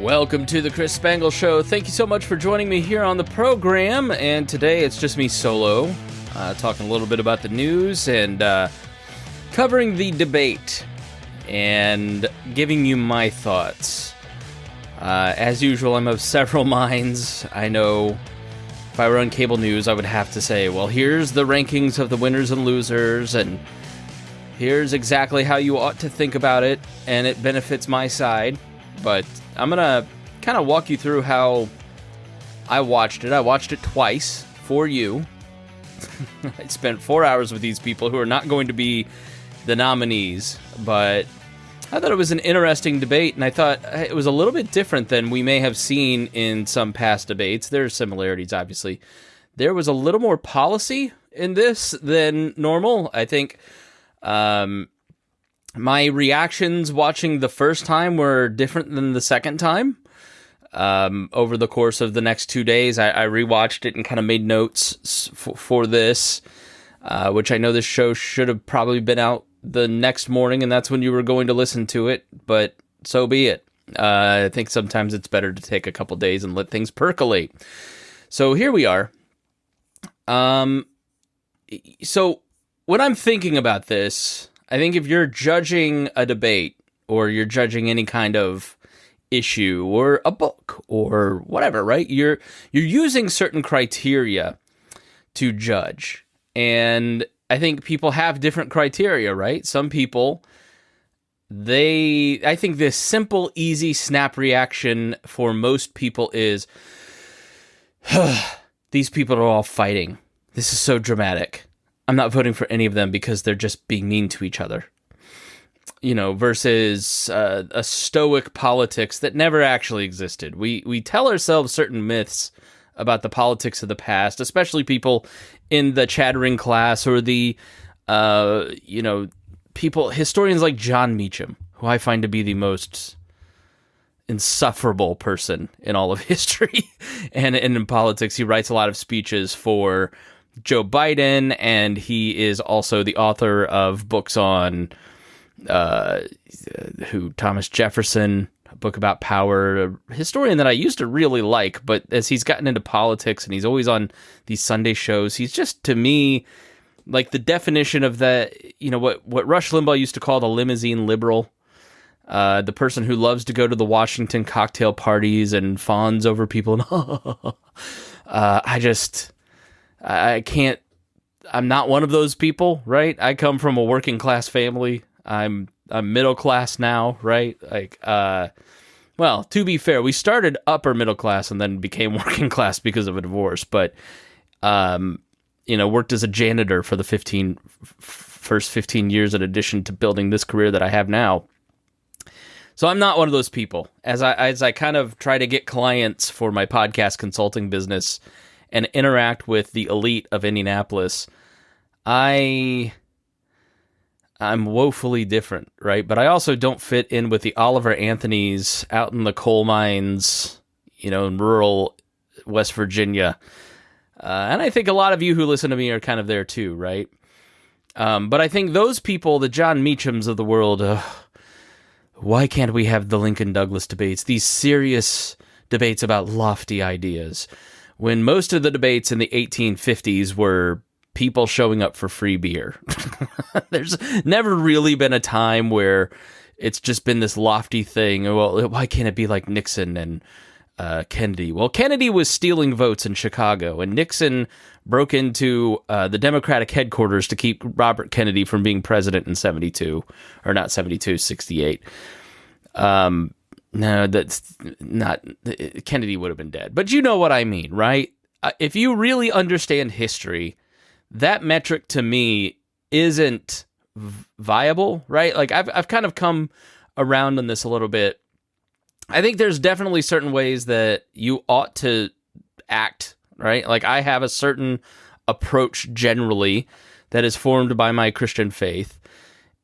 Welcome to the Chris Spangle Show. Thank you so much for joining me here on the program. And today it's just me solo, talking a little bit about the news and covering the debate and giving you my thoughts. As usual, I'm of several minds. I know if I were on cable news, I would have to say, well, here's the rankings of the winners and losers, and here's exactly how you ought to think about it, and it benefits my side. But I'm going to kind of walk you through how I watched it. I watched it twice for you. I spent 4 hours with these people who are not going to be the nominees, but I thought it was an interesting debate, and I thought it was a little bit different than we may have seen in some past debates. There are similarities, obviously. There was a little more policy in this than normal. I think my reactions watching the first time were different than the second time. Over the course of the next 2 days, I rewatched it and kind of made notes for this, which I know this show should have probably been out the next morning, and that's when you were going to listen to it, but so be it. I think sometimes it's better to take a couple days and let things percolate. So here we are. So when I'm thinking about this, I think if you're judging a debate or you're judging any kind of issue or a book or whatever, right? You're using certain criteria to judge. And I think people have different criteria, right? Some people, I think this simple, easy snap reaction for most people is, these people are all fighting. This is so dramatic. I'm not voting for any of them because they're just being mean to each other. You know, versus a stoic politics that never actually existed. We tell ourselves certain myths about the politics of the past, especially people in the chattering class or the, historians like John Meacham, who I find to be the most insufferable person in all of history. and in politics, he writes a lot of speeches for Joe Biden, and he is also the author of books on Thomas Jefferson, a book about power, a historian that I used to really like, but as he's gotten into politics and he's always on these Sunday shows, he's just, to me, like the definition of that, what Rush Limbaugh used to call the limousine liberal, the person who loves to go to the Washington cocktail parties and fawns over people. I'm not one of those people, right? I come from a working class family. I'm middle class now, right? Well, to be fair, we started upper middle class and then became working class because of a divorce, but, worked as a janitor for the first 15 years in addition to building this career that I have now. So I'm not one of those people. As I kind of try to get clients for my podcast consulting business and interact with the elite of Indianapolis, I'm woefully different, right? But I also don't fit in with the Oliver Anthonys out in the coal mines, in rural West Virginia. And I think a lot of you who listen to me are kind of there too, right? But I think those people, the John Meachams of the world, why can't we have the Lincoln-Douglas debates, these serious debates about lofty ideas, when most of the debates in the 1850s were people showing up for free beer? There's never really been a time where it's just been this lofty thing. Well, why can't it be like Nixon and Kennedy? Well, Kennedy was stealing votes in Chicago, and Nixon broke into the Democratic headquarters to keep Robert Kennedy from being president in 72, or not 72, 68. No, that's not, Kennedy would have been dead. But you know what I mean, right? If you really understand history, that metric to me isn't viable, right? Like I've kind of come around on this a little bit. I think there's definitely certain ways that you ought to act, right? Like I have a certain approach generally that is formed by my Christian faith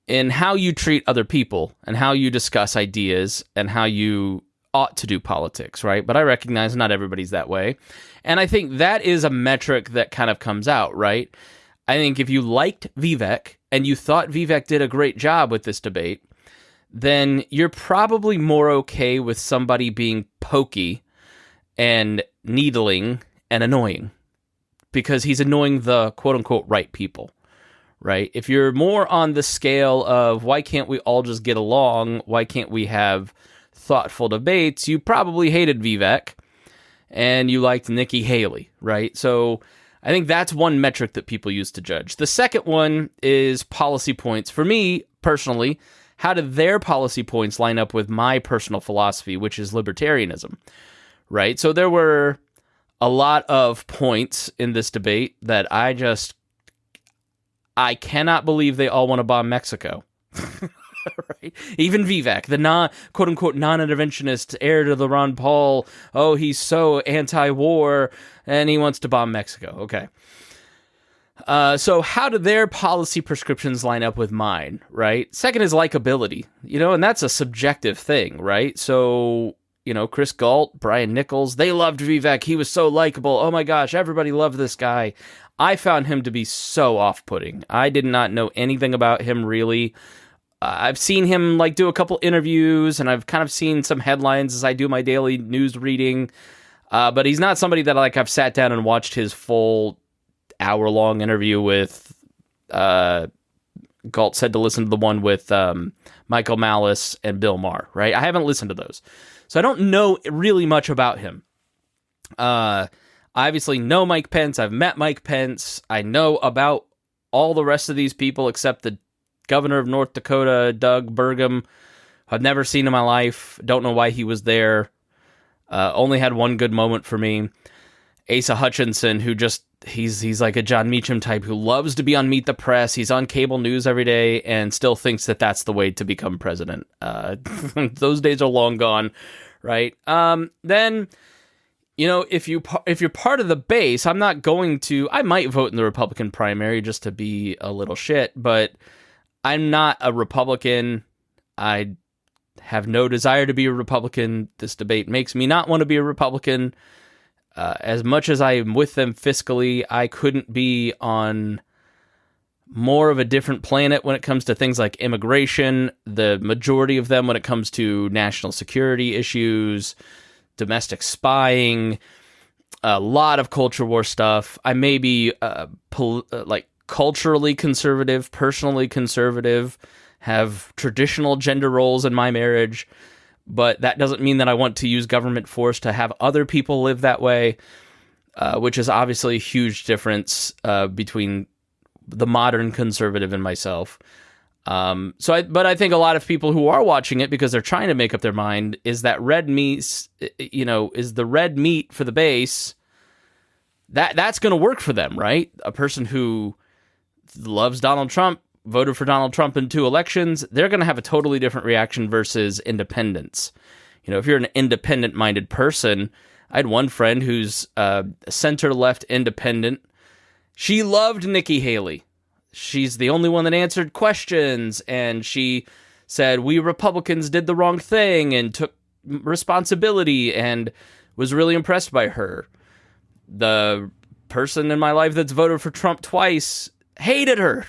in how you treat other people and how you discuss ideas and how you ought to do politics, right? But I recognize not everybody's that way. And I think that is a metric that kind of comes out, right? I think if you liked Vivek and you thought Vivek did a great job with this debate, then you're probably more okay with somebody being pokey and needling and annoying, because he's annoying the quote-unquote right people, right? If you're more on the scale of why can't we all just get along, why can't we have thoughtful debates, you probably hated Vivek and you liked Nikki Haley, right? So I think that's one metric that people use to judge. The second one is policy points. For me, personally, how do their policy points line up with my personal philosophy, which is libertarianism, right? So there were a lot of points in this debate that I cannot believe they all want to bomb Mexico. Right? Even Vivek, the quote-unquote non-interventionist heir to the Ron Paul, oh, he's so anti-war, and he wants to bomb Mexico. Okay. So how do their policy prescriptions line up with mine, right? Second is likability, and that's a subjective thing, right? So, Chris Galt, Brian Nichols, they loved Vivek. He was so likable. Oh my gosh, everybody loved this guy. I found him to be so off-putting. I did not know anything about him, really. I've seen him do a couple interviews, and I've kind of seen some headlines as I do my daily news reading. But he's not somebody that I've sat down and watched his full hour-long interview with. Galt said to listen to the one with Michael Malice and Bill Maher, right? I haven't listened to those, so I don't know really much about him. I obviously know Mike Pence. I've met Mike Pence. I know about all the rest of these people except the governor of North Dakota, Doug Burgum. I've never seen in my life. Don't know why he was there. Only had one good moment for me. Asa Hutchinson, who he's like a John Meacham type who loves to be on Meet the Press. He's on cable news every day and still thinks that that's the way to become president. Those days are long gone, right? Then, if you're part of the base, I might vote in the Republican primary just to be a little shit, but I'm not a Republican. I have no desire to be a Republican. This debate makes me not want to be a Republican. As much as I am with them fiscally, I couldn't be on more of a different planet when it comes to things like immigration, the majority of them when it comes to national security issues, domestic spying, a lot of culture war stuff. I may be culturally conservative, personally conservative, have traditional gender roles in my marriage, but that doesn't mean that I want to use government force to have other people live that way, which is obviously a huge difference between the modern conservative and myself. But I think a lot of people who are watching it because they're trying to make up their mind is that red meat, is the red meat for the base. That's going to work for them, right? A person who loves Donald Trump, voted for Donald Trump in 2 elections, they're going to have a totally different reaction versus independents. If you're an independent-minded person, I had one friend who's a center-left independent. She loved Nikki Haley. She's the only one that answered questions, and she said, we Republicans did the wrong thing and took responsibility, and was really impressed by her. The person in my life that's voted for Trump twice hated her,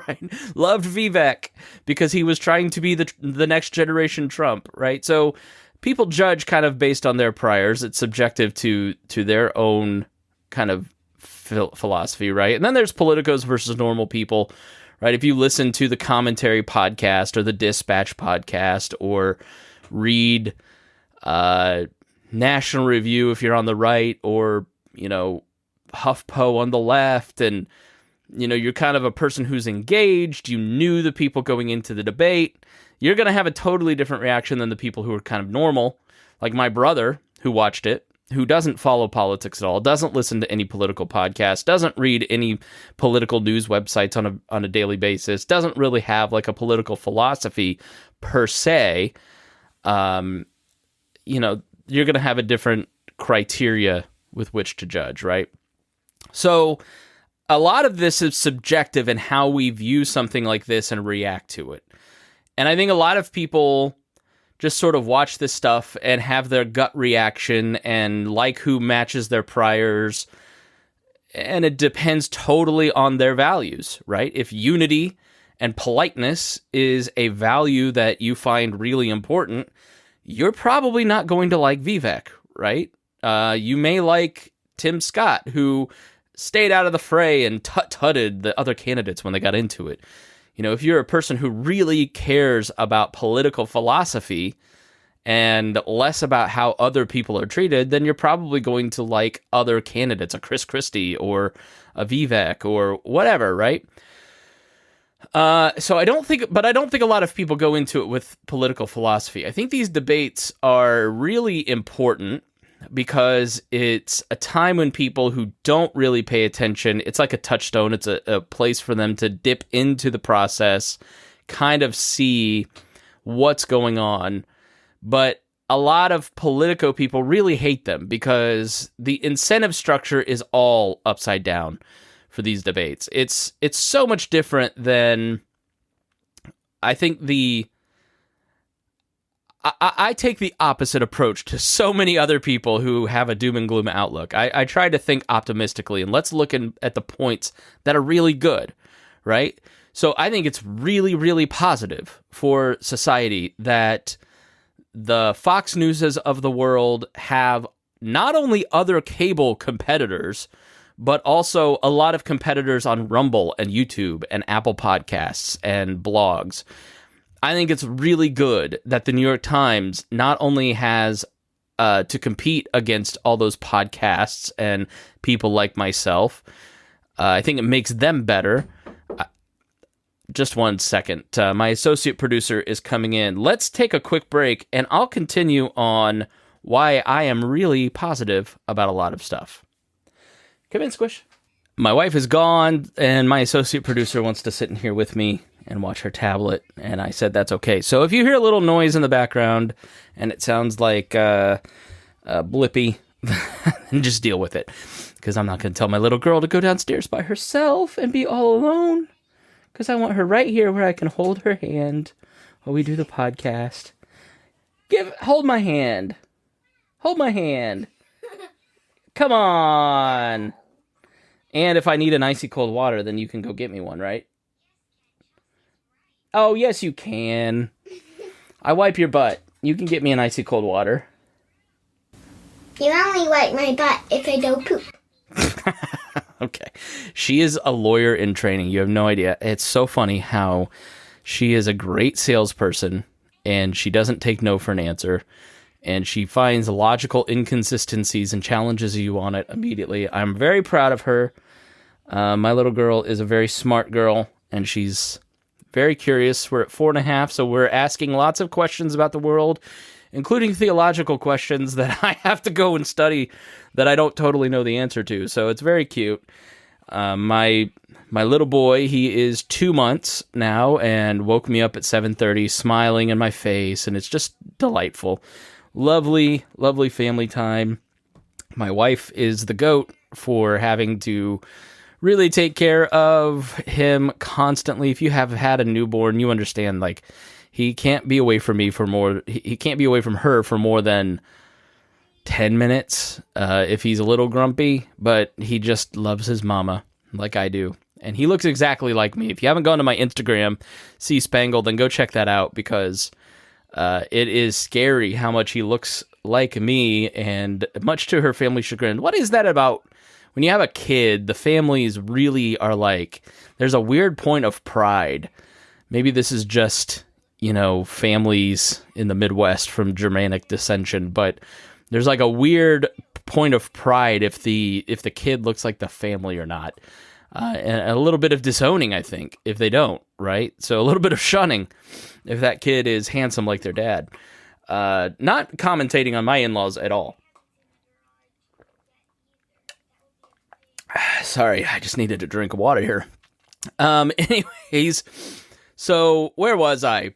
right? Loved Vivek because he was trying to be the next generation Trump, right? So people judge kind of based on their priors. It's subjective to their own kind of philosophy, right? And then there's politicos versus normal people, right? If you listen to the Commentary podcast or the Dispatch podcast or read National Review if you're on the right, or HuffPo on the left, and you're kind of a person who's engaged, you knew the people going into the debate, you're going to have a totally different reaction than the people who are kind of normal, like my brother who watched it, who doesn't follow politics at all, doesn't listen to any political podcasts, doesn't read any political news websites on a daily basis, doesn't really have a political philosophy per se. You're going to have a different criteria with which to judge, right? So a lot of this is subjective in how we view something like this and react to it. And I think a lot of people just sort of watch this stuff and have their gut reaction and like who matches their priors. And it depends totally on their values, right? If unity and politeness is a value that you find really important, you're probably not going to like Vivek, right? You may like Tim Scott, who stayed out of the fray and tut-tutted the other candidates when they got into it. If you're a person who really cares about political philosophy and less about how other people are treated, then you're probably going to like other candidates, a Chris Christie or a Vivek or whatever, right? So I don't think a lot of people go into it with political philosophy. I think these debates are really important because it's a time when people who don't really pay attention, it's like a touchstone. It's a place for them to dip into the process, kind of see what's going on. But a lot of Politico people really hate them because the incentive structure is all upside down for these debates. It's so much different than, I think I take the opposite approach to so many other people who have a doom and gloom outlook. I try to think optimistically, and let's look at the points that are really good, right? So I think it's really, really positive for society that the Fox Newses of the world have not only other cable competitors, but also a lot of competitors on Rumble and YouTube and Apple Podcasts and blogs. I think it's really good that the New York Times not only has to compete against all those podcasts and people like myself. I think it makes them better. Just one second. My associate producer is coming in. Let's take a quick break, and I'll continue on why I am really positive about a lot of stuff. Come in, Squish. My wife is gone, and my associate producer wants to sit in here with me and watch her tablet, and I said that's okay. So if you hear a little noise in the background, and it sounds like Blippy, then just deal with it, because I'm not going to tell my little girl to go downstairs by herself and be all alone. Because I want her right here where I can hold her hand while we do the podcast. Hold my hand. Hold my hand. Come on. And if I need an icy cold water, then you can go get me one, right? Oh, yes, you can. I wipe your butt. You can get me an icy cold water. You only wipe my butt if I don't poop. Okay. She is a lawyer in training. You have no idea. It's so funny how she is a great salesperson, and she doesn't take no for an answer, and she finds logical inconsistencies and challenges you on it immediately. I'm very proud of her. My little girl is a very smart girl, and she's very curious. We're at 4.5, so we're asking lots of questions about the world, including theological questions that I have to go and study that I don't totally know the answer to. So it's very cute. My little boy, he is 2 months now and woke me up at 7:30 smiling in my face, and it's just delightful. Lovely, lovely family time. My wife is the GOAT for having to really take care of him constantly. If you have had a newborn, you understand, like, he can't be away from me for more. He can't be away from her for more than 10 minutes if he's a little grumpy, but he just loves his mama like I do. And he looks exactly like me. If you haven't gone to my Instagram, see Spangle, then go check that out, because it is scary how much he looks like me, and much to her family's chagrin. What is that about? When you have a kid, the families really are like, there's a weird point of pride. Maybe this is just, families in the Midwest from Germanic dissension, but there's like a weird point of pride if the kid looks like the family or not. And a little bit of disowning, I think, if they don't, right? So a little bit of shunning if that kid is handsome like their dad. Not commentating on my in-laws at all. Sorry, I just needed a drink of water here. Anyways, so where was I?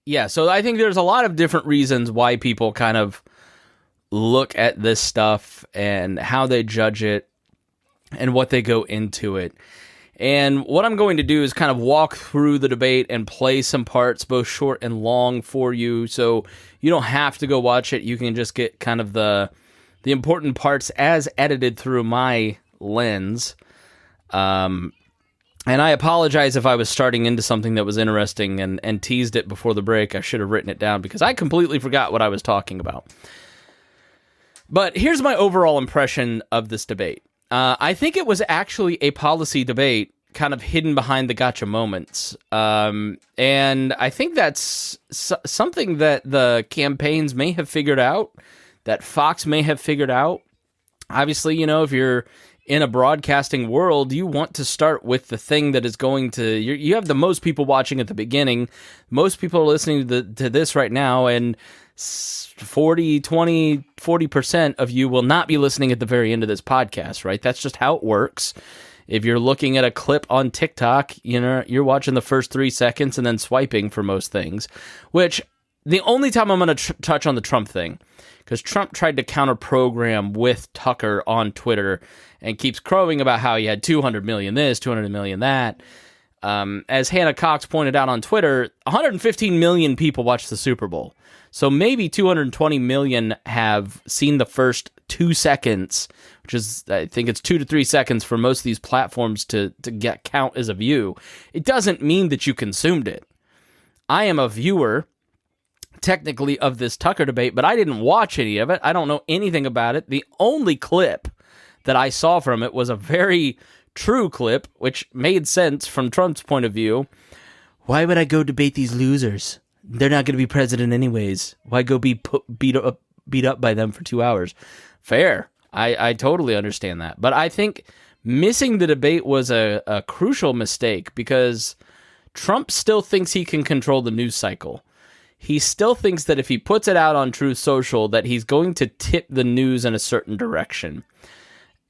Yeah, so I think there's a lot of different reasons why people kind of look at this stuff and how they judge it and what they go into it. And what I'm going to do is kind of walk through the debate and play some parts, both short and long, for you. So you don't have to go watch it. You can just get kind of the important parts as edited through my lens. And I apologize if I was starting into something that was interesting and teased it before the break. I should have written it down because I completely forgot what I was talking about. But here's my overall impression of this debate. I think it was actually a policy debate kind of hidden behind the gotcha moments. And I think that's something that the campaigns may have figured out, that Fox may have figured out. Obviously, if you're in a broadcasting world, you want to start with the thing that is going to... You have the most people watching at the beginning. Most people are listening to this right now, and 40% of you will not be listening at the very end of this podcast, right? That's just how it works. If you're looking at a clip on TikTok, you're watching the first 3 seconds and then swiping for most things, which the only time I'm going to touch on the Trump thing, because Trump tried to counter-program with Tucker on Twitter and keeps crowing about how he had 200 million this, 200 million that. As Hannah Cox pointed out on Twitter, 115 million people watched the Super Bowl. So maybe 220 million have seen the first 2 seconds, which is, I think it's 2 to 3 seconds for most of these platforms to count as a view. It doesn't mean that you consumed it. I am a viewer, technically, of this Tucker debate, but I didn't watch any of it. I don't know anything about it. The only clip that I saw from it was a very true clip, which made sense from Trump's point of view. Why would I go debate these losers? They're not going to be president anyways. Why go be beat up by them for 2 hours? Fair. I totally understand that. But I think missing the debate was a crucial mistake because Trump still thinks he can control the news cycle. He still thinks that if he puts it out on Truth Social, that he's going to tip the news in a certain direction.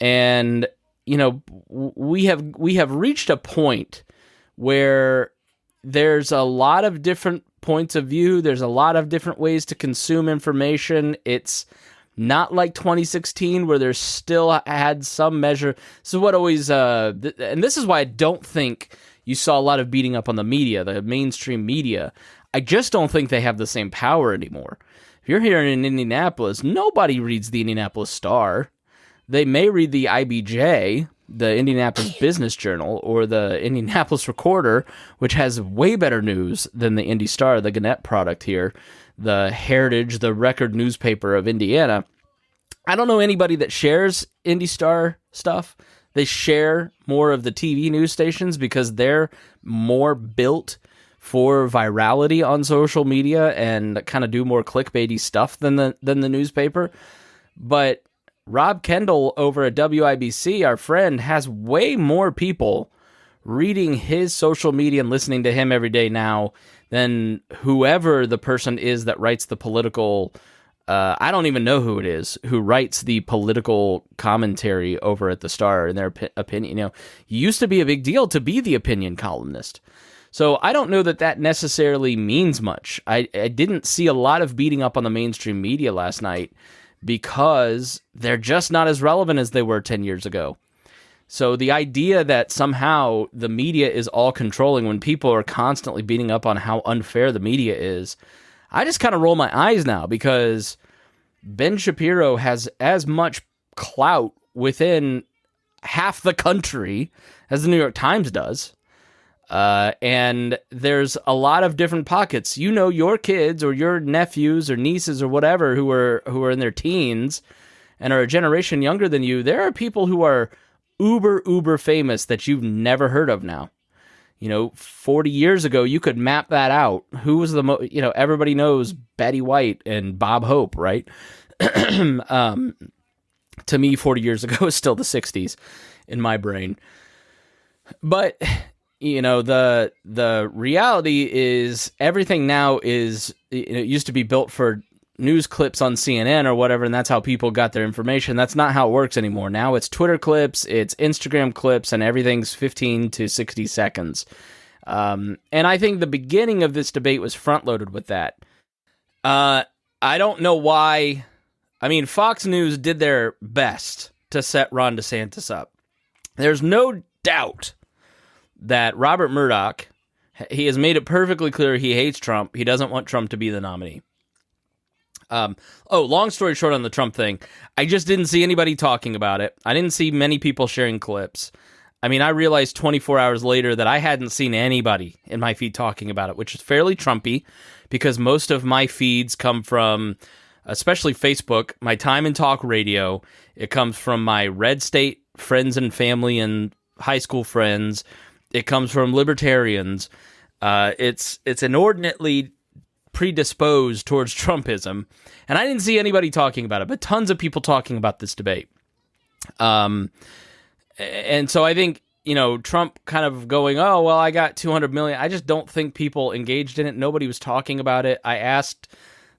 And, we have reached a point where there's a lot of different points of view. There's a lot of different ways to consume information. It's not like 2016 where there's still had some measure. This is what always, and this is why I don't think you saw a lot of beating up on the media, the mainstream media. I just don't think they have the same power anymore. If you're here in Indianapolis, nobody reads the Indianapolis Star. They may read the IBJ, the Indianapolis Business Journal, or the Indianapolis Recorder, which has way better news than the Indy Star, the Gannett product here, the Heritage, the Record newspaper of Indiana. I don't know anybody that shares Indy Star stuff. They share more of the TV news stations because they're more built for virality on social media and kind of do more clickbaity stuff than the newspaper. But Rob Kendall over at WIBC, our friend, has way more people reading his social media and listening to him every day now than whoever the person is that writes the political... I don't even know who it is who writes the political commentary over at the Star in their opinion. It used to be a big deal to be the opinion columnist. So I don't know that necessarily means much. I didn't see a lot of beating up on the mainstream media last night because they're just not as relevant as they were 10 years ago. So the idea that somehow the media is all controlling when people are constantly beating up on how unfair the media is, I just kind of roll my eyes now because Ben Shapiro has as much clout within half the country as the New York Times does. And there's a lot of different pockets. Your kids or your nephews or nieces or whatever who are in their teens and are a generation younger than you. There are people who are uber famous that you've never heard of now. 40 years ago, you could map that out. Who was the everybody knows Betty White and Bob Hope, right? To me, 40 years ago is still the 60s in my brain. But, the reality is everything now is, it used to be built for news clips on CNN or whatever, and that's how people got their information. That's not how it works anymore. Now it's Twitter clips, it's Instagram clips, and everything's 15 to 60 seconds. And I think the beginning of this debate was front-loaded with that. I don't know why. I mean, Fox News did their best to set Ron DeSantis up. There's no doubt that Robert Murdoch, he has made it perfectly clear he hates Trump. He doesn't want Trump to be the nominee. Long story short on the Trump thing, I just didn't see anybody talking about it. I didn't see many people sharing clips. I mean, I realized 24 hours later that I hadn't seen anybody in my feed talking about it, which is fairly Trumpy, because most of my feeds come from, especially Facebook, my time and talk radio. It comes from my red state friends and family and high school friends. It comes from libertarians. It's inordinately predisposed towards Trumpism, and I didn't see anybody talking about it, but tons of people talking about this debate. And so I think, Trump kind of going, oh, well, I got 200 million. I just don't think people engaged in it. Nobody was talking about it. I asked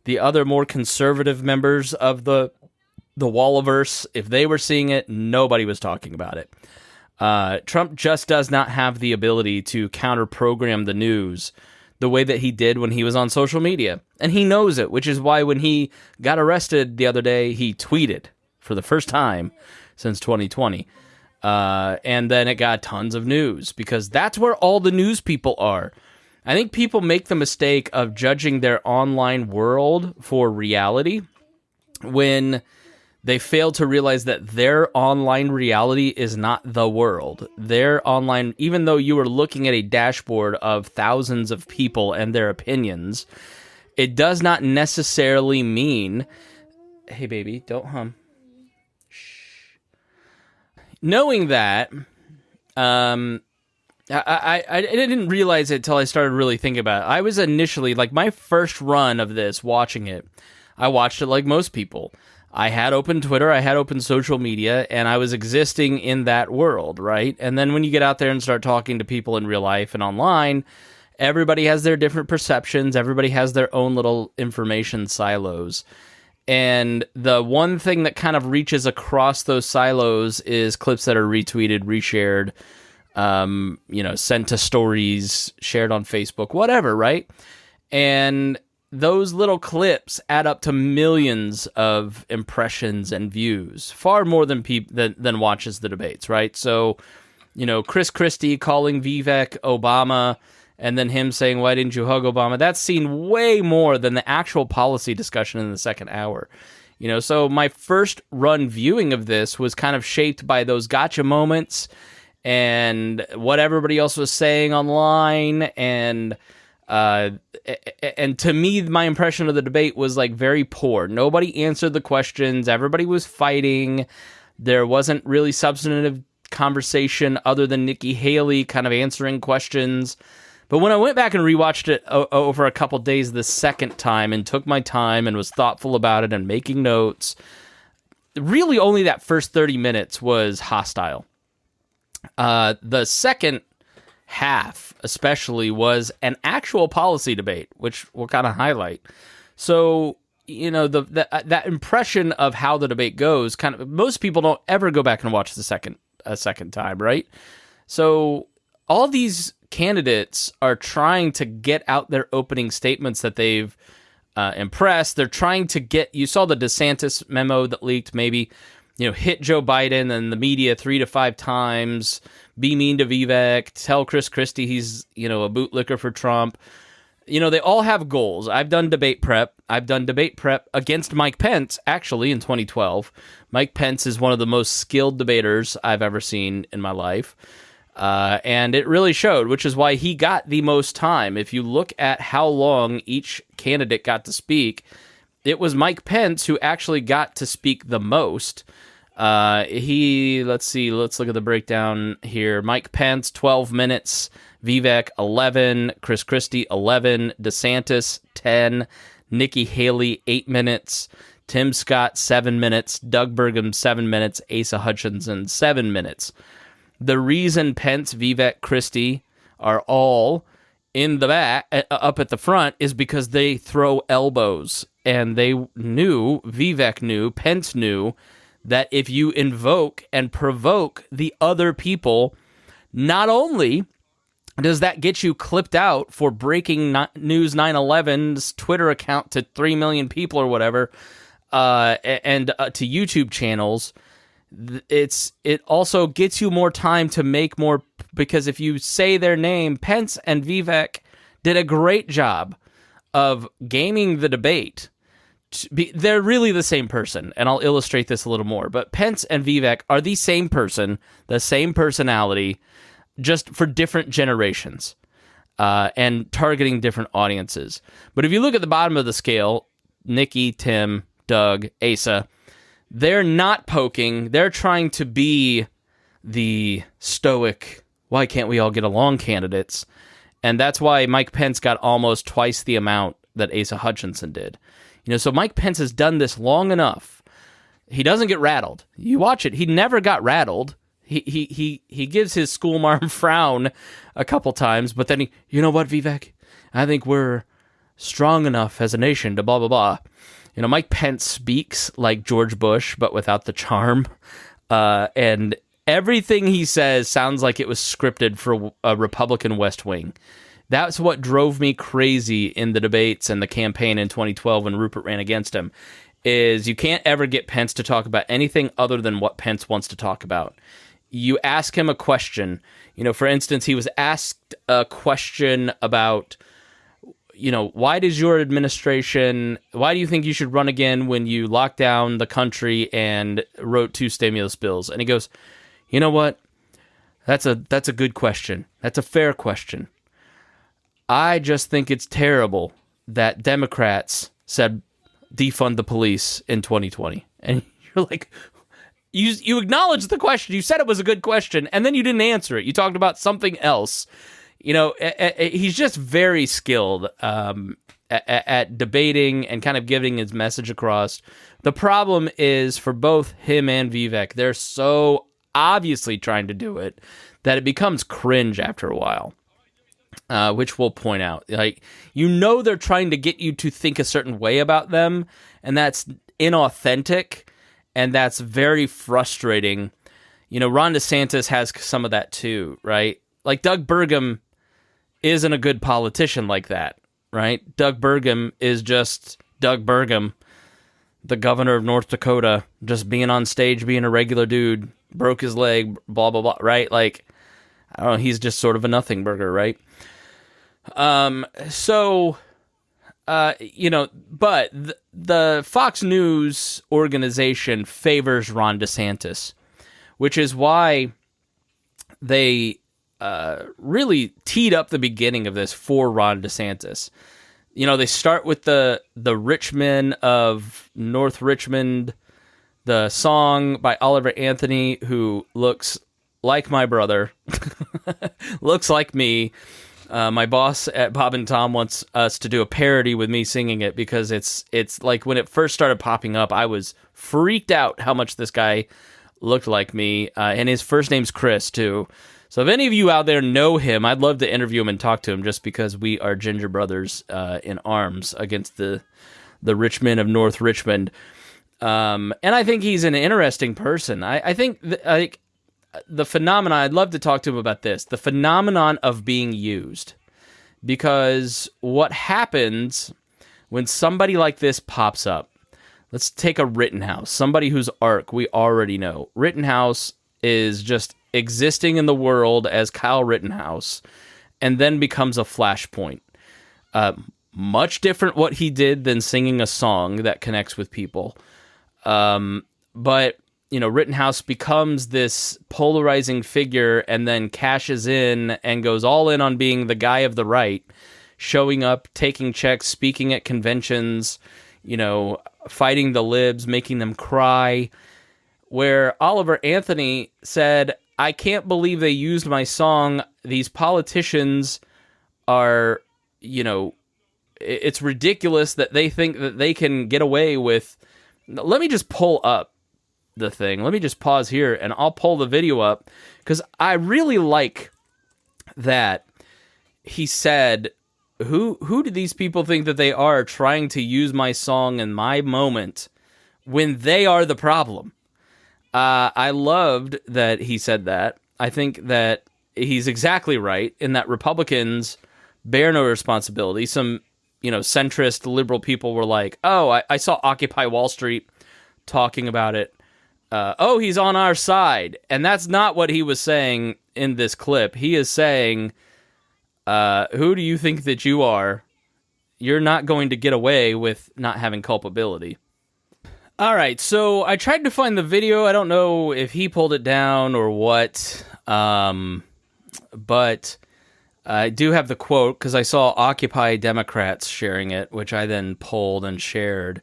the other more conservative members of the Wallaverse if they were seeing it. Nobody was talking about it. Trump just does not have the ability to counter-program the news the way that he did when he was on social media. And he knows it, which is why when he got arrested the other day, he tweeted for the first time since 2020. And then it got tons of news, because that's where all the news people are. I think people make the mistake of judging their online world for reality when they fail to realize that their online reality is not the world. Their online, even though you are looking at a dashboard of thousands of people and their opinions, it does not necessarily mean, hey baby, don't hum. Knowing that, I didn't realize it until I started really thinking about it. I was initially, like, my first run of this, watching it, I watched it like most people. I had open Twitter, I had open social media, and I was existing in that world, right? And then when you get out there and start talking to people in real life and online, everybody has their different perceptions, everybody has their own little information silos. And the one thing that kind of reaches across those silos is clips that are retweeted, reshared, sent to stories, shared on Facebook, whatever, right? And those little clips add up to millions of impressions and views, far more than than watches the debates, right? So, Chris Christie calling Vivek Obama, and then him saying, why didn't you hug Obama? That's seen way more than the actual policy discussion in the second hour. So my first run viewing of this was kind of shaped by those gotcha moments and what everybody else was saying online. And to me, my impression of the debate was like very poor. Nobody answered the questions. Everybody was fighting. There wasn't really substantive conversation other than Nikki Haley kind of answering questions. But when I went back and rewatched it over a couple days the second time and took my time and was thoughtful about it and making notes, really only that first 30 minutes was hostile. The second half, especially, was an actual policy debate, which we'll kind of highlight. So, that impression of how the debate goes, kind of, most people don't ever go back and watch a second time, right? So all these candidates are trying to get out their opening statements that they've impressed. They're trying to get, you saw the DeSantis memo that leaked, maybe, hit Joe Biden and the media 3 to 5 times, be mean to Vivek, tell Chris Christie he's, a bootlicker for Trump. They all have goals. I've done debate prep. I've done debate prep against Mike Pence, actually, in 2012. Mike Pence is one of the most skilled debaters I've ever seen in my life. And it really showed, which is why he got the most time. If you look at how long each candidate got to speak, it was Mike Pence who actually got to speak the most. Let's look at the breakdown here. Mike Pence, 12 minutes. Vivek, 11. Chris Christie, 11. DeSantis, 10. Nikki Haley, 8 minutes. Tim Scott, 7 minutes. Doug Burgum, 7 minutes. Asa Hutchinson, 7 minutes. The reason Pence, Vivek, Christie are all in the back, up at the front, is because they throw elbows. And Vivek knew, Pence knew, that if you invoke and provoke the other people, not only does that get you clipped out for breaking news 9/11's Twitter account to 3 million people or whatever, and to YouTube channels, it also gets you more time to make more, because if you say their name, Pence and Vivek did a great job of gaming the debate they're really the same person, and I'll illustrate this a little more. But Pence and Vivek are the same person, the same personality, just for different generations and targeting different audiences. But if you look at the bottom of the scale, Nikki, Tim, Doug, Asa, they're not poking. They're trying to be the stoic, why can't we all get along candidates. And that's why Mike Pence got almost twice the amount that Asa Hutchinson did. So Mike Pence has done this long enough. He doesn't get rattled. You watch it. He never got rattled. He gives his schoolmarm frown a couple times, but then you know what, Vivek? I think we're strong enough as a nation to blah, blah, blah. Mike Pence speaks like George Bush, but without the charm. And everything he says sounds like it was scripted for a Republican West Wing. That's what drove me crazy in the debates and the campaign in 2012 when Rupert ran against him, is you can't ever get Pence to talk about anything other than what Pence wants to talk about. You ask him a question. For instance, he was asked a question about, why do you think you should run again when you locked down the country and wrote 2 stimulus bills? And he goes, you know what? That's a good question. That's a fair question. I just think it's terrible that Democrats said defund the police in 2020. And you're like, you acknowledged the question. You said it was a good question, and then you didn't answer it. You talked about something else. He's just very skilled at debating and kind of getting his message across. The problem is for both him and Vivek, they're so obviously trying to do it that it becomes cringe after a while. Which we'll point out. They're trying to get you to think a certain way about them, and that's inauthentic, and that's very frustrating. Ron DeSantis has some of that too, right? Like Doug Burgum isn't a good politician like that, right? Doug Burgum is just Doug Burgum, the governor of North Dakota, just being on stage, being a regular dude, broke his leg, blah, blah, blah, right? Like, I don't know, he's just sort of a nothing burger, right? But the Fox News organization favors Ron DeSantis, which is why they really teed up the beginning of this for Ron DeSantis. They start with the Richmond of North Richmond, the song by Oliver Anthony, who looks like my brother, looks like me. My boss at Bob and Tom wants us to do a parody with me singing it because it's like when it first started popping up, I was freaked out how much this guy looked like me. And his first name's Chris, too. So if any of you out there know him, I'd love to interview him and talk to him just because we are ginger brothers in arms against the Richmond of North Richmond. And I think he's an interesting person. I think the phenomenon, I'd love to talk to him about this, the phenomenon of being used. Because what happens when somebody like this pops up, let's take a Rittenhouse, somebody whose arc we already know. Rittenhouse is just existing in the world as Kyle Rittenhouse and then becomes a flashpoint. Much different what he did than singing a song that connects with people. But Rittenhouse becomes this polarizing figure and then cashes in and goes all in on being the guy of the right, showing up, taking checks, speaking at conventions, fighting the libs, making them cry. Where Oliver Anthony said, I can't believe they used my song. These politicians are, it's ridiculous that they think that they can get away with. Let me just pull up the thing. Let me just pause here and I'll pull the video up because I really like that he said, who do these people think that they are trying to use my song in my moment when they are the problem? I loved that he said that. I think that he's exactly right in that Republicans bear no responsibility. Some, centrist liberal people were like, oh, I saw Occupy Wall Street talking about it. He's on our side. And that's not what he was saying in this clip. He is saying, who do you think that you are? you're not going to get away with not having culpability. All right, so I tried to find the video. I don't know if he pulled it down or what, but I do have the quote because I saw Occupy Democrats sharing it, which I then pulled and shared.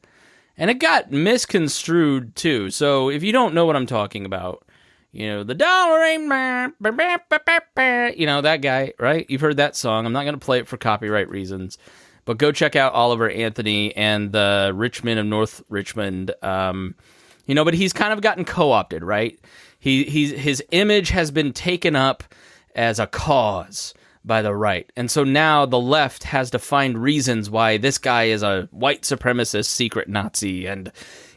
And it got misconstrued, too. So if you don't know what I'm talking about, the dollar ain't mine, that guy, right? You've heard that song. I'm not going to play it for copyright reasons. But go check out Oliver Anthony and the Richmond of North Richmond. But he's kind of gotten co-opted, right? His image has been taken up as a cause by the right. And so now the left has to find reasons why this guy is a white supremacist secret Nazi. And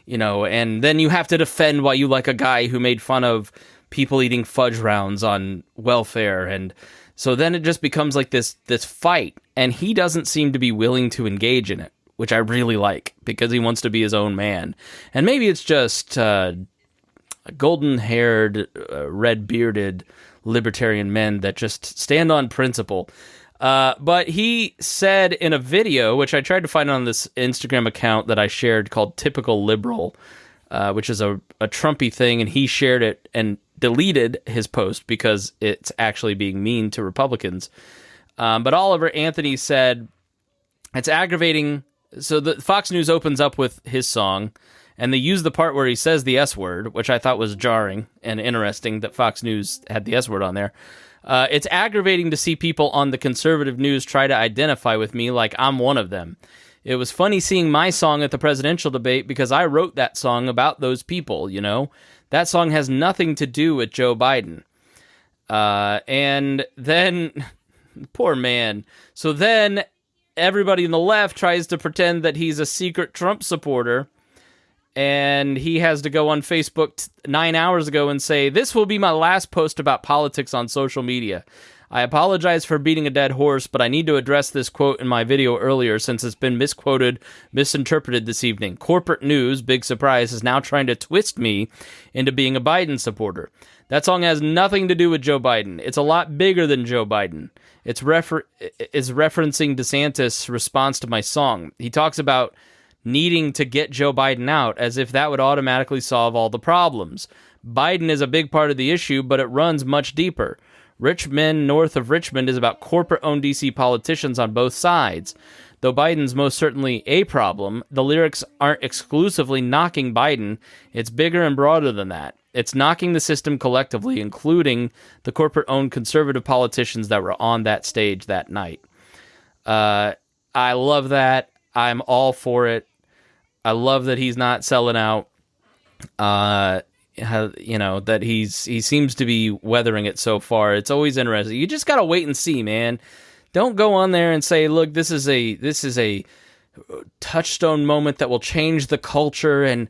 then you have to defend why you like a guy who made fun of people eating fudge rounds on welfare. And so then it just becomes like this fight. And he doesn't seem to be willing to engage in it, which I really like, because he wants to be his own man. And maybe it's just golden-haired, red-bearded libertarian men that just stand on principle. But he said in a video, which I tried to find on this Instagram account that I shared called Typical Liberal, which is a Trumpy thing, and he shared it and deleted his post because it's actually being mean to Republicans. But Oliver Anthony said, it's aggravating. So the Fox News opens up with his song, and they use the part where he says the S word, which I thought was jarring and interesting that Fox News had the S word on there. It's aggravating to see people on the conservative news try to identify with me like I'm one of them. It was funny seeing my song at the presidential debate because I wrote that song about those people, That song has nothing to do with Joe Biden. And then... Poor man. So then everybody on the left tries to pretend that he's a secret Trump supporter, and he has to go on Facebook 9 hours ago and say, "This will be my last post about politics on social media. I apologize for beating a dead horse, but I need to address this quote in my video earlier since it's been misquoted, misinterpreted this evening. Corporate news, big surprise, is now trying to twist me into being a Biden supporter. That song has nothing to do with Joe Biden. It's a lot bigger than Joe Biden. It's referencing DeSantis' response to my song. He talks about needing to get Joe Biden out as if that would automatically solve all the problems. Biden is a big part of the issue, but it runs much deeper. Richmond, north of Richmond, is about corporate-owned D.C. politicians on both sides. Though Biden's most certainly a problem, the lyrics aren't exclusively knocking Biden. It's bigger and broader than that. It's knocking the system collectively, including the corporate-owned conservative politicians that were on that stage that night." I love that. I'm all for it. I love that he's not selling out. That he seems to be weathering it so far. It's always interesting. You just gotta wait and see, man. Don't go on there and say, "Look, this is a touchstone moment that will change the culture, and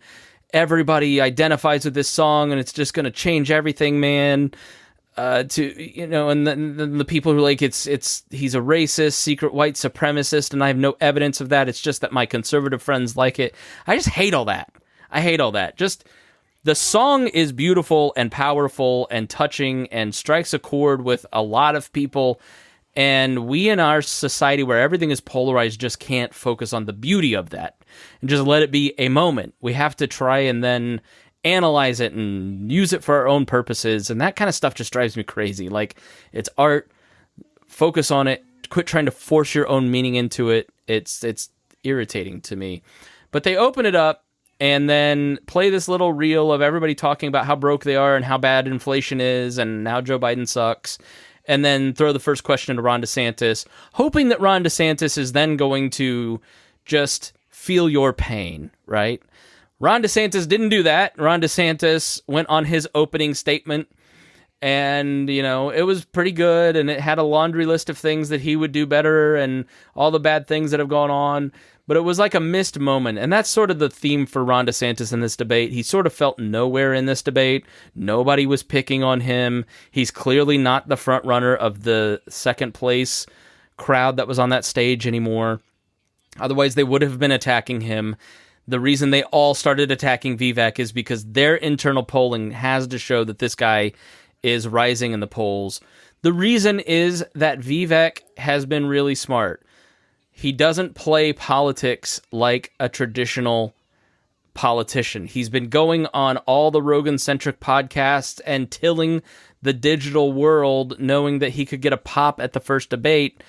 everybody identifies with this song, and it's just gonna change everything, man." And then the people who are like, he's a racist, secret white supremacist, and I have no evidence of that. It's just that my conservative friends like it. I just hate all that. I hate all that. Just. The song is beautiful and powerful and touching and strikes a chord with a lot of people. And we in our society where everything is polarized just can't focus on the beauty of that and just let it be a moment. We have to try and then analyze it and use it for our own purposes. And that kind of stuff just drives me crazy. Like, it's art. Focus on it. Quit trying to force your own meaning into it. It's irritating to me. But they open it up and then play this little reel of everybody talking about how broke they are and how bad inflation is and how Joe Biden sucks, and then throw the first question to Ron DeSantis, hoping that Ron DeSantis is then going to just feel your pain, right? Ron DeSantis didn't do that. Ron DeSantis went on his opening statement, and, it was pretty good, and it had a laundry list of things that he would do better and all the bad things that have gone on. But it was like a missed moment, and that's sort of the theme for Ron DeSantis in this debate. He sort of felt nowhere in this debate. Nobody was picking on him. He's clearly not the front runner of the second place crowd that was on that stage anymore. Otherwise, they would have been attacking him. The reason they all started attacking Vivek is because their internal polling has to show that this guy is rising in the polls. The reason is that Vivek has been really smart. he doesn't play politics like a traditional politician. He's been going on all the Rogan-centric podcasts and tilling the digital world, knowing that he could get a pop at the first debate,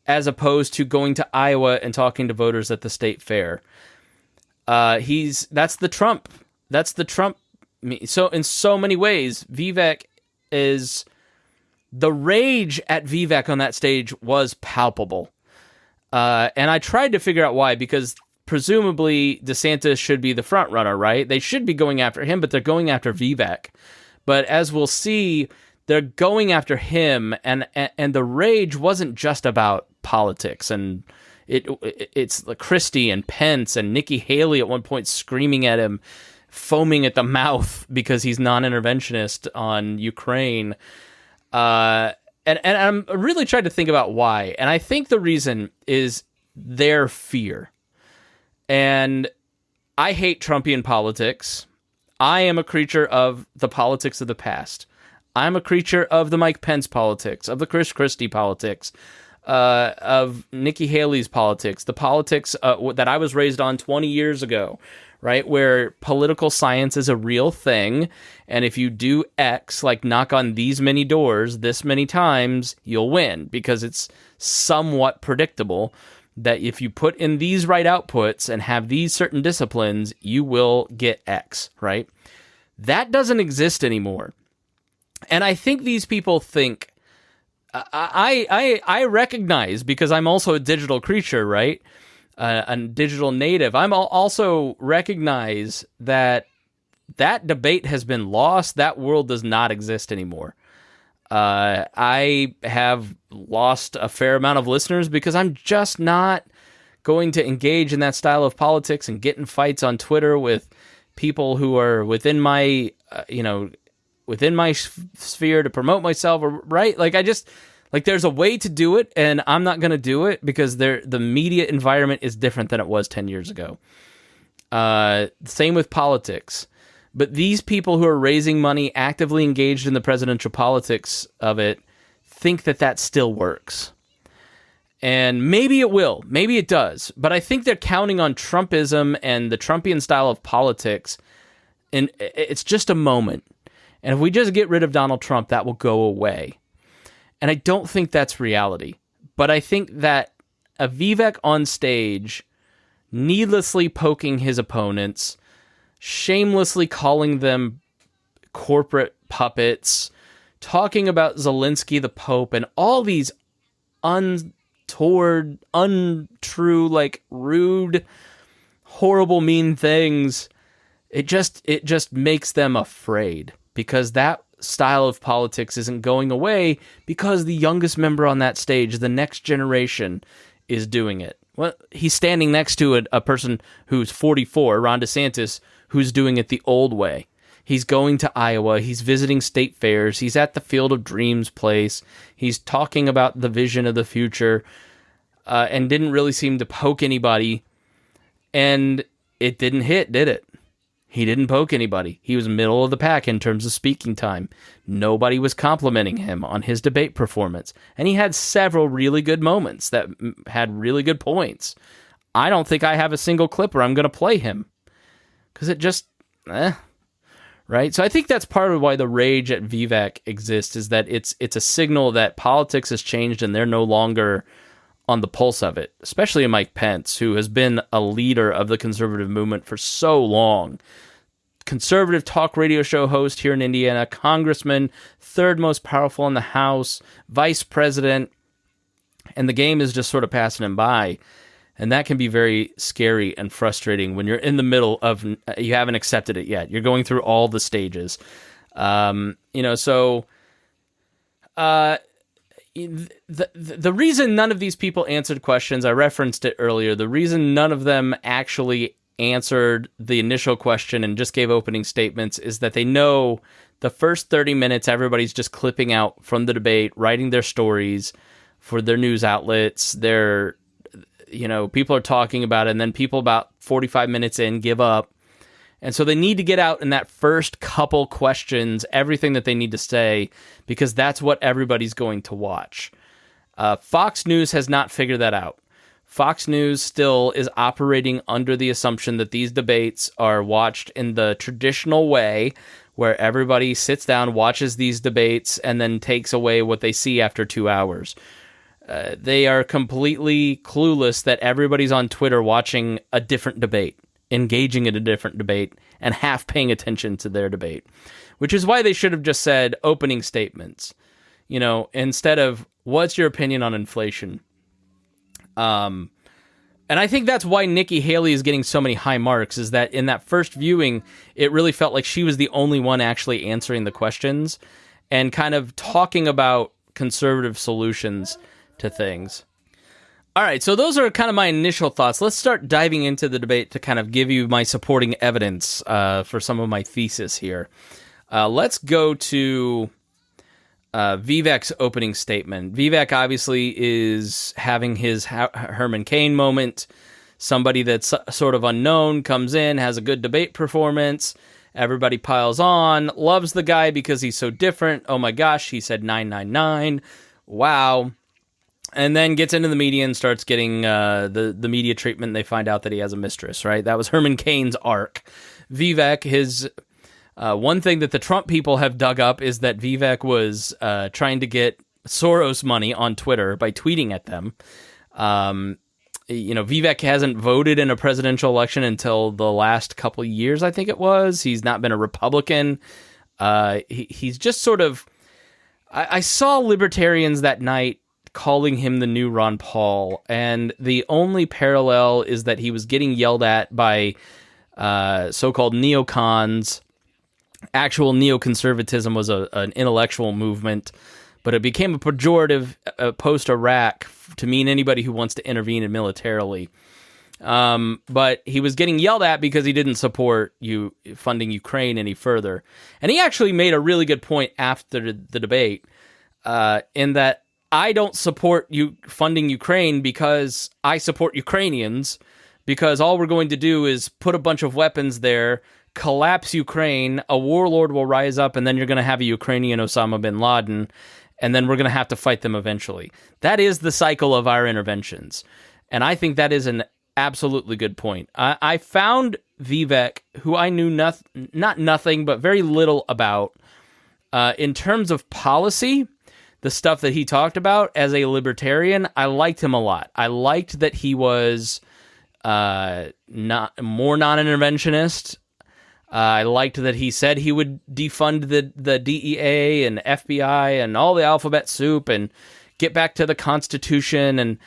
as opposed to going to Iowa and talking to voters at the state fair. That's the Trump. So in so many ways, Vivek is... The rage at Vivek on that stage was palpable. And I tried to figure out why, because presumably DeSantis should be the front runner, right? They should be going after him, but they're going after Vivek. But as we'll see, they're going after him, and the rage wasn't just about politics, and it's Christie and Pence and Nikki Haley at one point screaming at him, foaming at the mouth because he's non-interventionist on Ukraine. And I'm really trying to think about why, and I think the reason is their fear. And I hate Trumpian politics. I am a creature of the politics of the past. I'm a creature of the Mike Pence politics, of the Chris Christie politics, of Nikki Haley's politics, the politics that I was raised on 20 years ago, right? Where political science is a real thing. And if you do X, like knock on these many doors this many times, you'll win, because it's somewhat predictable that if you put in these right outputs and have these certain disciplines, you will get X, right? That doesn't exist anymore. And I think these people think, I recognize, because I'm also a digital creature, right? A digital native. I'm also recognize that debate has been lost. That world does not exist anymore. I have lost a fair amount of listeners because I'm just not going to engage in that style of politics and get in fights on Twitter with people who are within my, within my sphere to promote myself, right? Like, there's a way to do it, and I'm not going to do it because the media environment is different than it was 10 years ago. Same with politics. But these people who are raising money, actively engaged in the presidential politics of it, think that still works. And maybe it will. Maybe it does. But I think they're counting on Trumpism and the Trumpian style of politics. And it's just a moment. And if we just get rid of Donald Trump, that will go away. And I don't think that's reality. But I think that a Vivek on stage, needlessly poking his opponents, shamelessly calling them corporate puppets, talking about Zelensky, the Pope, and all these untoward, untrue, like rude, horrible, mean things, it just makes them afraid, because that style of politics isn't going away, because the youngest member on that stage, the next generation, is doing it. Well, he's standing next to a person who's 44, Ron DeSantis, who's doing it the old way. He's going to Iowa. He's visiting state fairs. He's at the Field of Dreams place. He's talking about the vision of the future, and didn't really seem to poke anybody. And it didn't hit, did it? He didn't poke anybody. He was middle of the pack in terms of speaking time. Nobody was complimenting him on his debate performance. And he had several really good moments that had really good points. I don't think I have a single clip where I'm going to play him, because it just, right? So I think that's part of why the rage at Vivek exists, is that it's a signal that politics has changed and they're no longer on the pulse of it, especially Mike Pence, who has been a leader of the conservative movement for so long. Conservative talk radio show host here in Indiana, congressman, third most powerful in the House, vice president, and the game is just sort of passing him by. And that can be very scary and frustrating when you're in the middle of, you haven't accepted it yet. You're going through all the stages. The reason none of these people answered questions, I referenced it earlier, the reason none of them actually answered the initial question and just gave opening statements is that they know the first 30 minutes, everybody's just clipping out from the debate, writing their stories for their news outlets, people are talking about it, and then people about 45 minutes in give up. And so they need to get out in that first couple questions everything that they need to say, because that's what everybody's going to watch. Fox News has not figured that out. Fox News still is operating under the assumption that these debates are watched in the traditional way, where everybody sits down, watches these debates, and then takes away what they see after 2 hours. They are completely clueless that everybody's on Twitter watching a different debate, engaging in a different debate, and half paying attention to their debate, which is why they should have just said opening statements, instead of what's your opinion on inflation? And I think that's why Nikki Haley is getting so many high marks, is that in that first viewing, it really felt like she was the only one actually answering the questions and kind of talking about conservative solutions to things. All right, so those are kind of my initial thoughts. Let's start diving into the debate to kind of give you my supporting evidence for some of my thesis here. Let's go to Vivek's opening statement. Vivek obviously is having his Herman Cain moment. Somebody that's sort of unknown comes in, has a good debate performance. Everybody piles on, loves the guy because he's so different. Oh my gosh, he said 999. Wow. And then gets into the media and starts getting the media treatment. They find out that he has a mistress, right? That was Herman Cain's arc. Vivek, his one thing that the Trump people have dug up is that Vivek was trying to get Soros money on Twitter by tweeting at them. Vivek hasn't voted in a presidential election until the last couple of years, I think it was. He's not been a Republican. He's just sort of... I saw libertarians that night calling him the new Ron Paul, and the only parallel is that he was getting yelled at by so-called neocons. Actual neoconservatism was an intellectual movement, but it became a pejorative post-Iraq to mean anybody who wants to intervene militarily. But he was getting yelled at because he didn't support funding Ukraine any further. And he actually made a really good point after the debate, in that I don't support you funding Ukraine because I support Ukrainians, because all we're going to do is put a bunch of weapons there, collapse Ukraine, a warlord will rise up, and then you're going to have a Ukrainian Osama bin Laden, and then we're going to have to fight them eventually. That is the cycle of our interventions. And I think that is an absolutely good point. I found Vivek, who I knew not nothing, but very little about, in terms of policy, the stuff that he talked about as a libertarian, I liked him a lot. I liked that he was not more non-interventionist. I liked that he said he would defund the DEA and FBI and all the alphabet soup and get back to the Constitution. And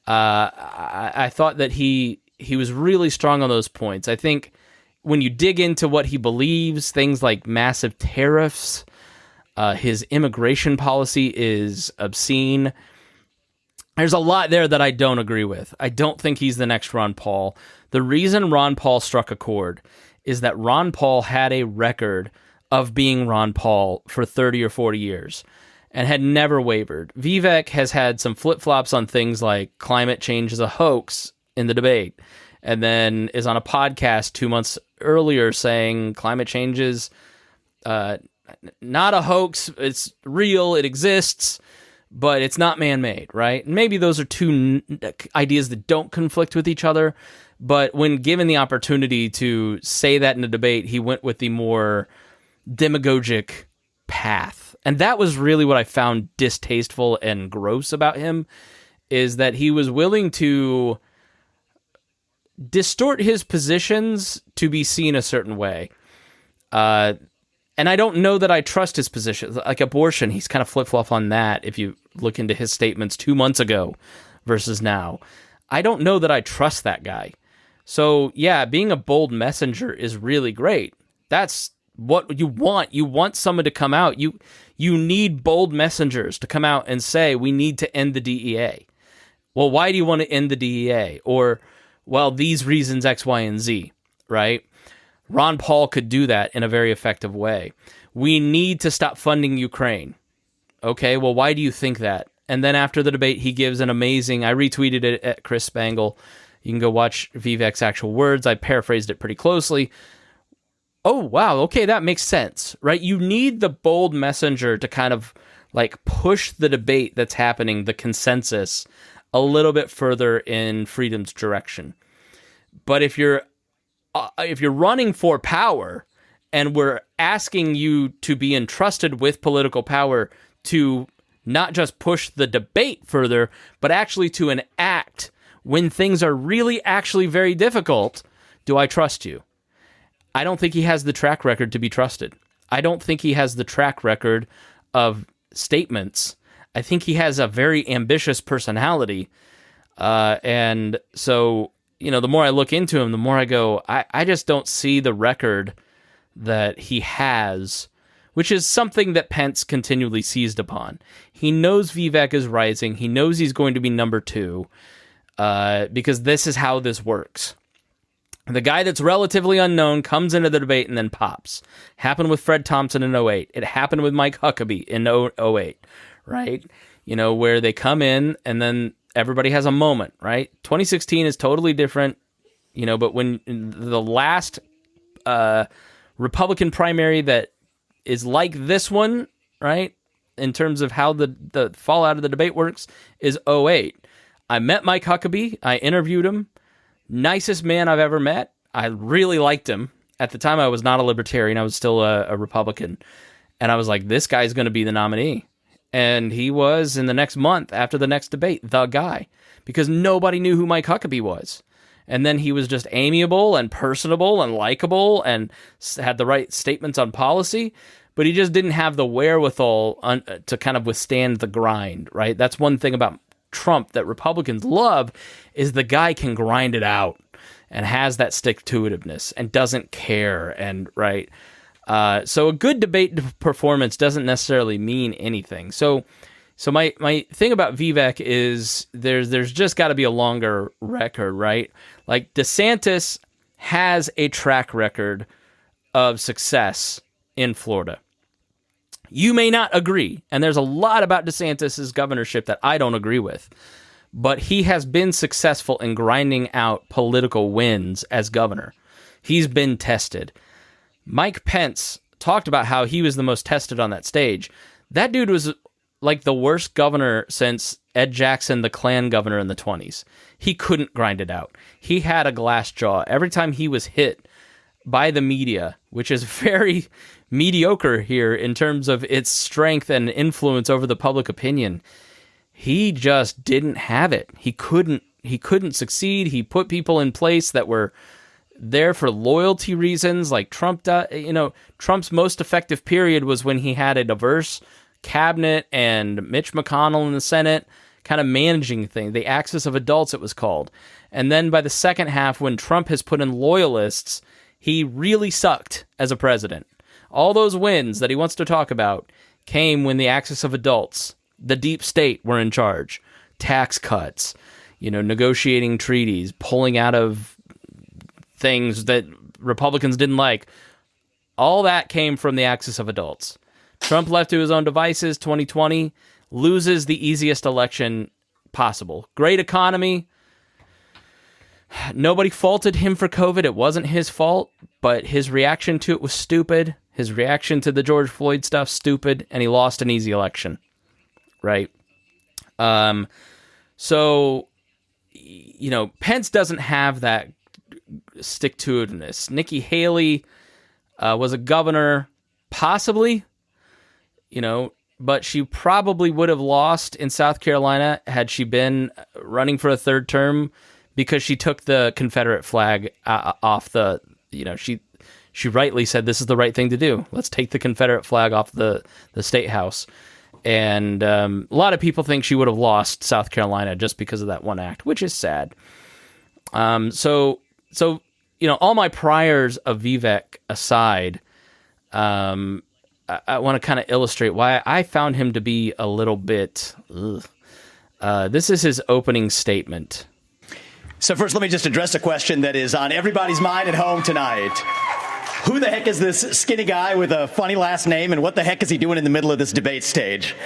I thought that he was really strong on those points. I think when you dig into what he believes, things like massive tariffs, his immigration policy is obscene. There's a lot there that I don't agree with. I don't think he's the next Ron Paul. The reason Ron Paul struck a chord is that Ron Paul had a record of being Ron Paul for 30 or 40 years and had never wavered. Vivek has had some flip-flops on things like climate change is a hoax in the debate, and then is on a podcast 2 months earlier saying climate change is not a hoax, it's real, it exists, but it's not man-made, right? And maybe those are two ideas that don't conflict with each other, but when given the opportunity to say that in a debate, he went with the more demagogic path. And that was really what I found distasteful and gross about him, is that he was willing to distort his positions to be seen a certain way. And I don't know that I trust his position. Like abortion, he's kind of flip-flop on that if you look into his statements 2 months ago versus now. I don't know that I trust that guy. So, yeah, being a bold messenger is really great. That's what you want. You want someone to come out. You need bold messengers to come out and say, we need to end the DEA. Well, why do you want to end the DEA? Or, well, these reasons X, Y, and Z, right? Ron Paul could do that in a very effective way. We need to stop funding Ukraine. Okay, well, why do you think that? And then after the debate, he gives an amazing... I retweeted it at Chris Spangle. You can go watch Vivek's actual words. I paraphrased it pretty closely. Oh, wow, okay, that makes sense, right? You need the bold messenger to kind of like push the debate that's happening, the consensus, a little bit further in freedom's direction. But if you're running for power and we're asking you to be entrusted with political power to not just push the debate further, but actually to enact when things are really actually very difficult, do I trust you? I don't think he has the track record to be trusted. I don't think he has the track record of statements. I think he has a very ambitious personality. And so, the more I look into him, the more I go, I just don't see the record that he has, which is something that Pence continually seized upon. He knows Vivek is rising. He knows he's going to be number 2 because this is how this works. The guy that's relatively unknown comes into the debate and then pops. Happened with Fred Thompson in 2008. It happened with Mike Huckabee in 2008, right? Where they come in and then everybody has a moment, right? 2016 is totally different, but when the last Republican primary that is like this one, right, in terms of how the fallout of the debate works, is 2008. I met Mike Huckabee. I interviewed him. Nicest man I've ever met. I really liked him. At the time, I was not a libertarian. I was still a Republican. And I was like, this guy's going to be the nominee. And he was, in the next month, after the next debate, the guy. Because nobody knew who Mike Huckabee was. And then he was just amiable and personable and likable and had the right statements on policy. But he just didn't have the wherewithal to kind of withstand the grind, right? That's one thing about Trump that Republicans love, is the guy can grind it out and has that stick-to-itiveness and doesn't care, and right. So a good debate performance doesn't necessarily mean anything. So my thing about Vivek is there's just got to be a longer record, right? Like DeSantis has a track record of success in Florida. You may not agree, and there's a lot about DeSantis' governorship that I don't agree with, but he has been successful in grinding out political wins as governor. He's been tested. Mike Pence talked about how he was the most tested on that stage. That dude was like the worst governor since Ed Jackson, the Klan governor in the 20s. He couldn't grind it out. He had a glass jaw. Every time he was hit by the media, which is very mediocre here in terms of its strength and influence over the public opinion, he just didn't have it. He couldn't succeed. He put people in place that were there for loyalty reasons, like Trump. Trump's most effective period was when he had a diverse cabinet and Mitch McConnell in the Senate kind of managing things, the axis of adults it was called. And then by the second half, when Trump has put in loyalists, he really sucked as a president. All those wins that he wants to talk about came when the axis of adults, the deep state, were in charge. Tax cuts, negotiating treaties, pulling out of things that Republicans didn't like. All that came from the axis of adults. Trump left to his own devices, 2020, loses the easiest election possible. Great economy. Nobody faulted him for COVID. It wasn't his fault, but his reaction to it was stupid. His reaction to the George Floyd stuff, stupid, and he lost an easy election, right? So, Pence doesn't have that stick-to-itiveness. Nikki Haley was a governor, possibly, but she probably would have lost in South Carolina had she been running for a third term, because she took the Confederate flag off the, she rightly said this is the right thing to do. Let's take the Confederate flag off the state house. And a lot of people think she would have lost South Carolina just because of that one act, which is sad. So all my priors of Vivek aside, I want to kind of illustrate why I found him to be a little bit. This is his opening statement. So first, let me just address a question that is on everybody's mind at home tonight. Who the heck is this skinny guy with a funny last name, and what the heck is he doing in the middle of this debate stage?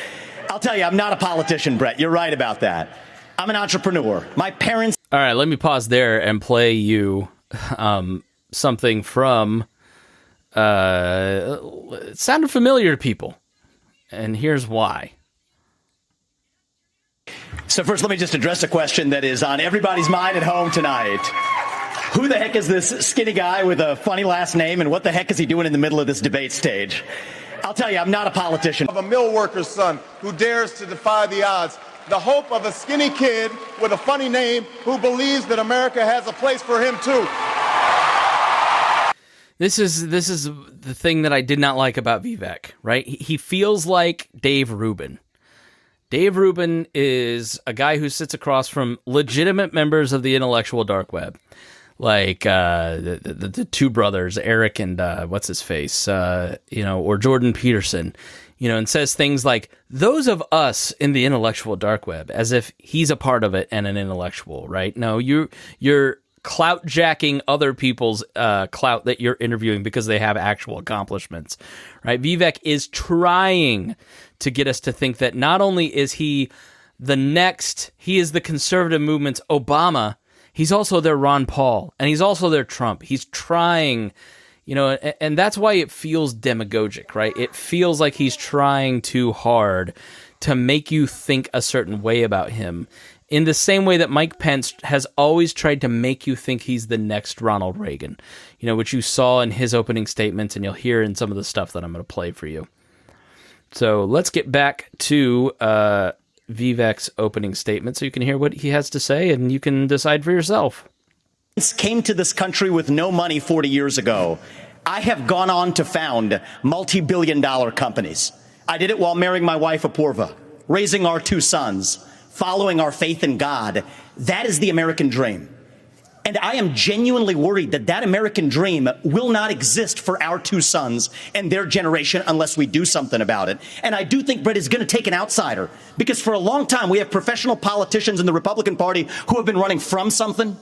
I'll tell you, I'm not a politician, Brett. You're right about that. I'm an entrepreneur. My parents... All right, let me pause there and play you something from... it sounded familiar to people, and here's why. So first, let me just address a question that is on everybody's mind at home tonight. Who the heck is this skinny guy with a funny last name, and what the heck is he doing in the middle of this debate stage? I'll tell you, I'm not a politician. Of a mill worker's son who dares to defy the odds. The hope of a skinny kid with a funny name who believes that America has a place for him too. This is the thing that I did not like about Vivek, right? He feels like Dave Rubin. Dave Rubin is a guy who sits across from legitimate members of the intellectual dark web, like the two brothers, Eric and what's his face, or Jordan Peterson, and says things like, those of us in the intellectual dark web, as if he's a part of it and an intellectual, right? No, you're clout jacking other people's clout that you're interviewing because they have actual accomplishments, right? Vivek is trying to get us to think that not only is he he is the conservative movement's Obama, he's also their Ron Paul, and he's also their Trump. He's trying, and that's why it feels demagogic, right? It feels like he's trying too hard to make you think a certain way about him, in the same way that Mike Pence has always tried to make you think he's the next Ronald Reagan, which you saw in his opening statements, and you'll hear in some of the stuff that I'm going to play for you. So let's get back to Vivek's opening statement so you can hear what he has to say, and you can decide for yourself. Came to this country with no money 40 years ago. I have gone on to found multi-billion-dollar companies. I did it while marrying my wife, Apurva, raising our two sons, following our faith in God. That is the American dream. And I am genuinely worried that that American dream will not exist for our two sons and their generation unless we do something about it. And I do think Brett is going to take an outsider, because for a long time we have professional politicians in the Republican Party who have been running from something.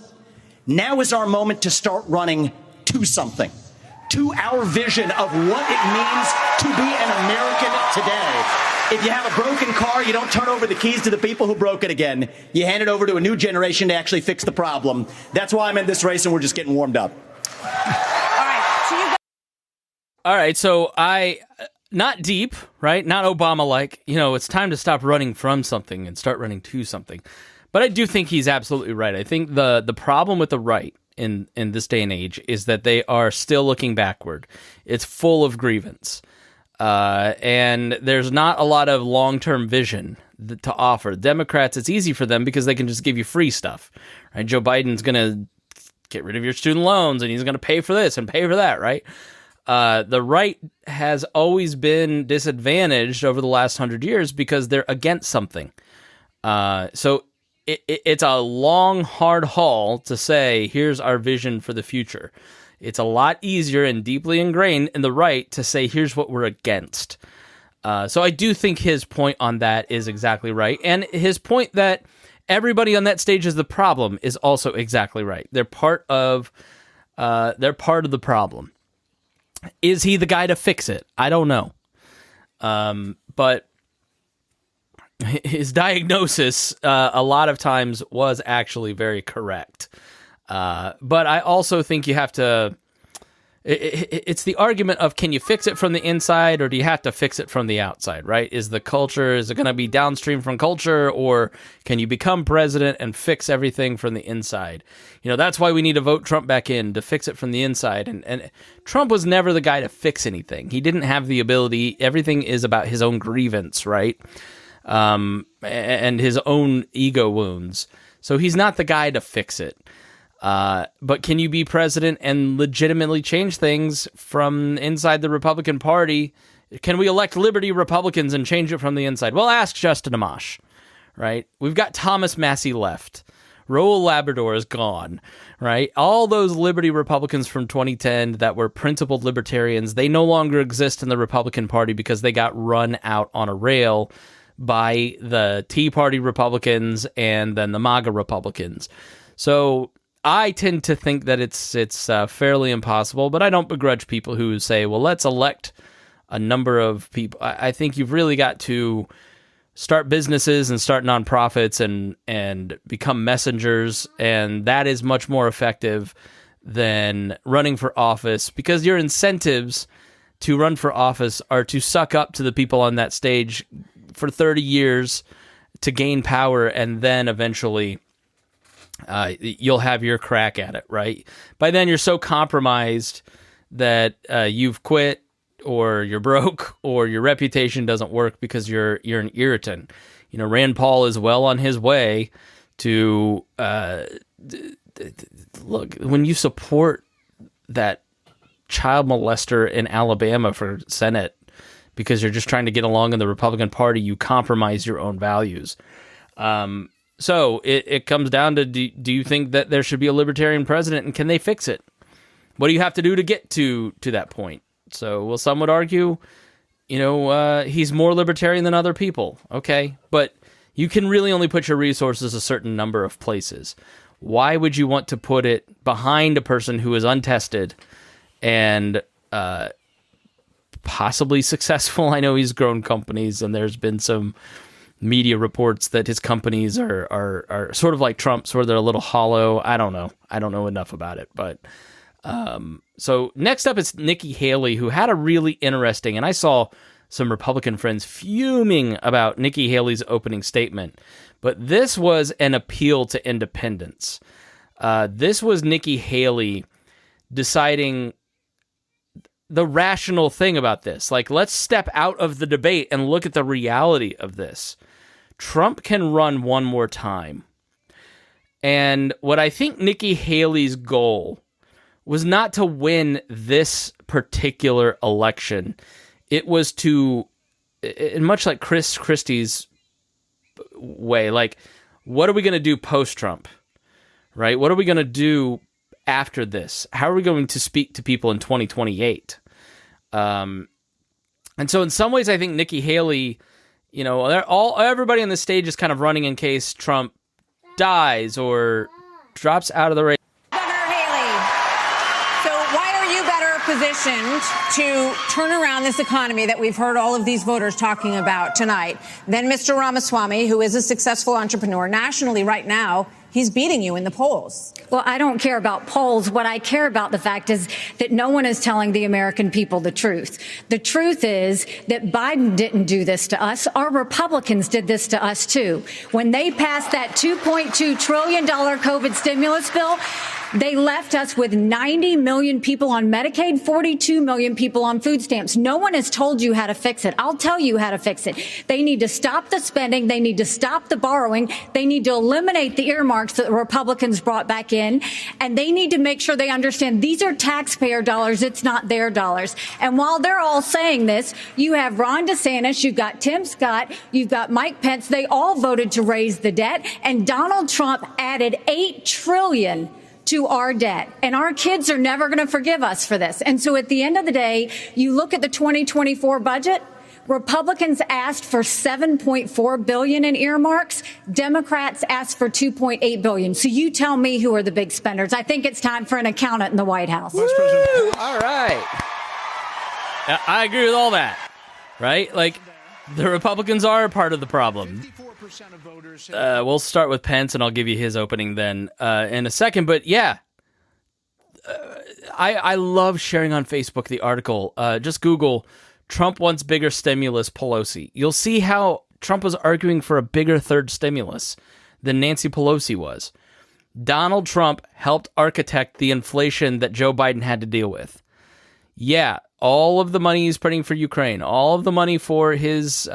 Now is our moment to start running to something, to our vision of what it means to be an American today. If you have a broken car, you don't turn over the keys to the people who broke it again. You hand it over to a new generation to actually fix the problem. That's why I'm in this race, and we're just getting warmed up. All right, so not deep, right? Not Obama-like. It's time to stop running from something and start running to something. But I do think he's absolutely right. I think the problem with the right in this day and age is that they are still looking backward. It's full of grievance. And there's not a lot of long-term vision to offer. Democrats, it's easy for them because they can just give you free stuff, right? Joe Biden's going to get rid of your student loans, and he's going to pay for this and pay for that, right? The right has always been disadvantaged over the last 100 years because they're against something. So it's a long, hard haul to say, here's our vision for the future. It's a lot easier and deeply ingrained in the right to say, here's what we're against. So I do think his point on that is exactly right. And his point that everybody on that stage is the problem is also exactly right. They're part of the problem. Is he the guy to fix it? I don't know. But his diagnosis a lot of times was actually very correct. But I also think you have to... It's the argument of, can you fix it from the inside, or do you have to fix it from the outside, right? Is it going to be downstream from culture, or can you become president and fix everything from the inside? That's why we need to vote Trump back in, to fix it from the inside. And Trump was never the guy to fix anything. He didn't have the ability. Everything is about his own grievance, right? And his own ego wounds. So he's not the guy to fix it. But can you be president and legitimately change things from inside the Republican Party? Can we elect Liberty Republicans and change it from the inside? Well, ask Justin Amash, right? We've got Thomas Massey left. Raul Labrador is gone, right? All those Liberty Republicans from 2010 that were principled libertarians, they no longer exist in the Republican Party because they got run out on a rail by the Tea Party Republicans and then the MAGA Republicans. So I tend to think that it's fairly impossible, but I don't begrudge people who say, well, let's elect a number of people. I think you've really got to start businesses and start nonprofits and become messengers, and that is much more effective than running for office, because your incentives to run for office are to suck up to the people on that stage for 30 years, to gain power, and then eventually you'll have your crack at it, right? By then, you're so compromised that you've quit, or you're broke, or your reputation doesn't work because you're an irritant. You know, Rand Paul is well on his way to look, when you support that child molester in Alabama for Senate because you're just trying to get along in the Republican Party, you compromise your own values. So it comes down to, do you think that there should be a libertarian president, and can they fix it? What do you have to do to get to that point? So, well, some would argue, he's more libertarian than other people. Okay, but you can really only put your resources a certain number of places. Why would you want to put it behind a person who is untested and possibly successful? I know he's grown companies, and there's been some media reports that his companies are sort of like Trump's, where they're a little hollow. I don't know enough about it, but so next up is Nikki Haley, who had a really interesting, and I saw some Republican friends fuming about Nikki Haley's opening statement, but this was an appeal to independence. This was Nikki Haley deciding the rational thing about this. Like, let's step out of the debate and look at the reality of this. Trump can run one more time. And what I think Nikki Haley's goal was not to win this particular election. It was to, much like Chris Christie's way, like, what are we going to do post-Trump, right? What are we going to do after this? How are we going to speak to people in 2028? And so in some ways, I think Nikki Haley, everybody on the stage is kind of running in case Trump dies or drops out of the race. Positioned to turn around this economy that we've heard all of these voters talking about tonight. Then Mr. Ramaswamy, who is a successful entrepreneur nationally right now, he's beating you in the polls. Well, I don't care about polls. What I care about, the fact is that no one is telling the American people the truth. The truth is that Biden didn't do this to us. Our Republicans did this to us, too. When they passed that $2.2 trillion COVID stimulus bill, they left us with 90 million people on Medicaid, 42 million people on food stamps. No one has told you how to fix it. I'll tell you how to fix it. They need to stop the spending. They need to stop the borrowing. They need to eliminate the earmarks that the Republicans brought back in. And they need to make sure they understand these are taxpayer dollars. It's not their dollars. And while they're all saying this, you have Ron DeSantis, you've got Tim Scott, you've got Mike Pence. They all voted to raise the debt. And Donald Trump added $8 trillion to our debt. And our kids are never going to forgive us for this. And so at the end of the day, you look at the 2024 budget, Republicans asked for $7.4 billion in earmarks. Democrats asked for $2.8 billion. So you tell me who are the big spenders. I think it's time for an accountant in the White House. All right. I agree with all that, right? Like, the Republicans are a part of the problem. We'll start with Pence, and I'll give you his opening then in a second. But yeah, I love sharing on Facebook the article. Just Google Trump wants bigger stimulus, Pelosi. You'll see how Trump was arguing for a bigger third stimulus than Nancy Pelosi was. Donald Trump helped architect the inflation that Joe Biden had to deal with. Yeah, all of the money he's putting for Ukraine, all of the money for his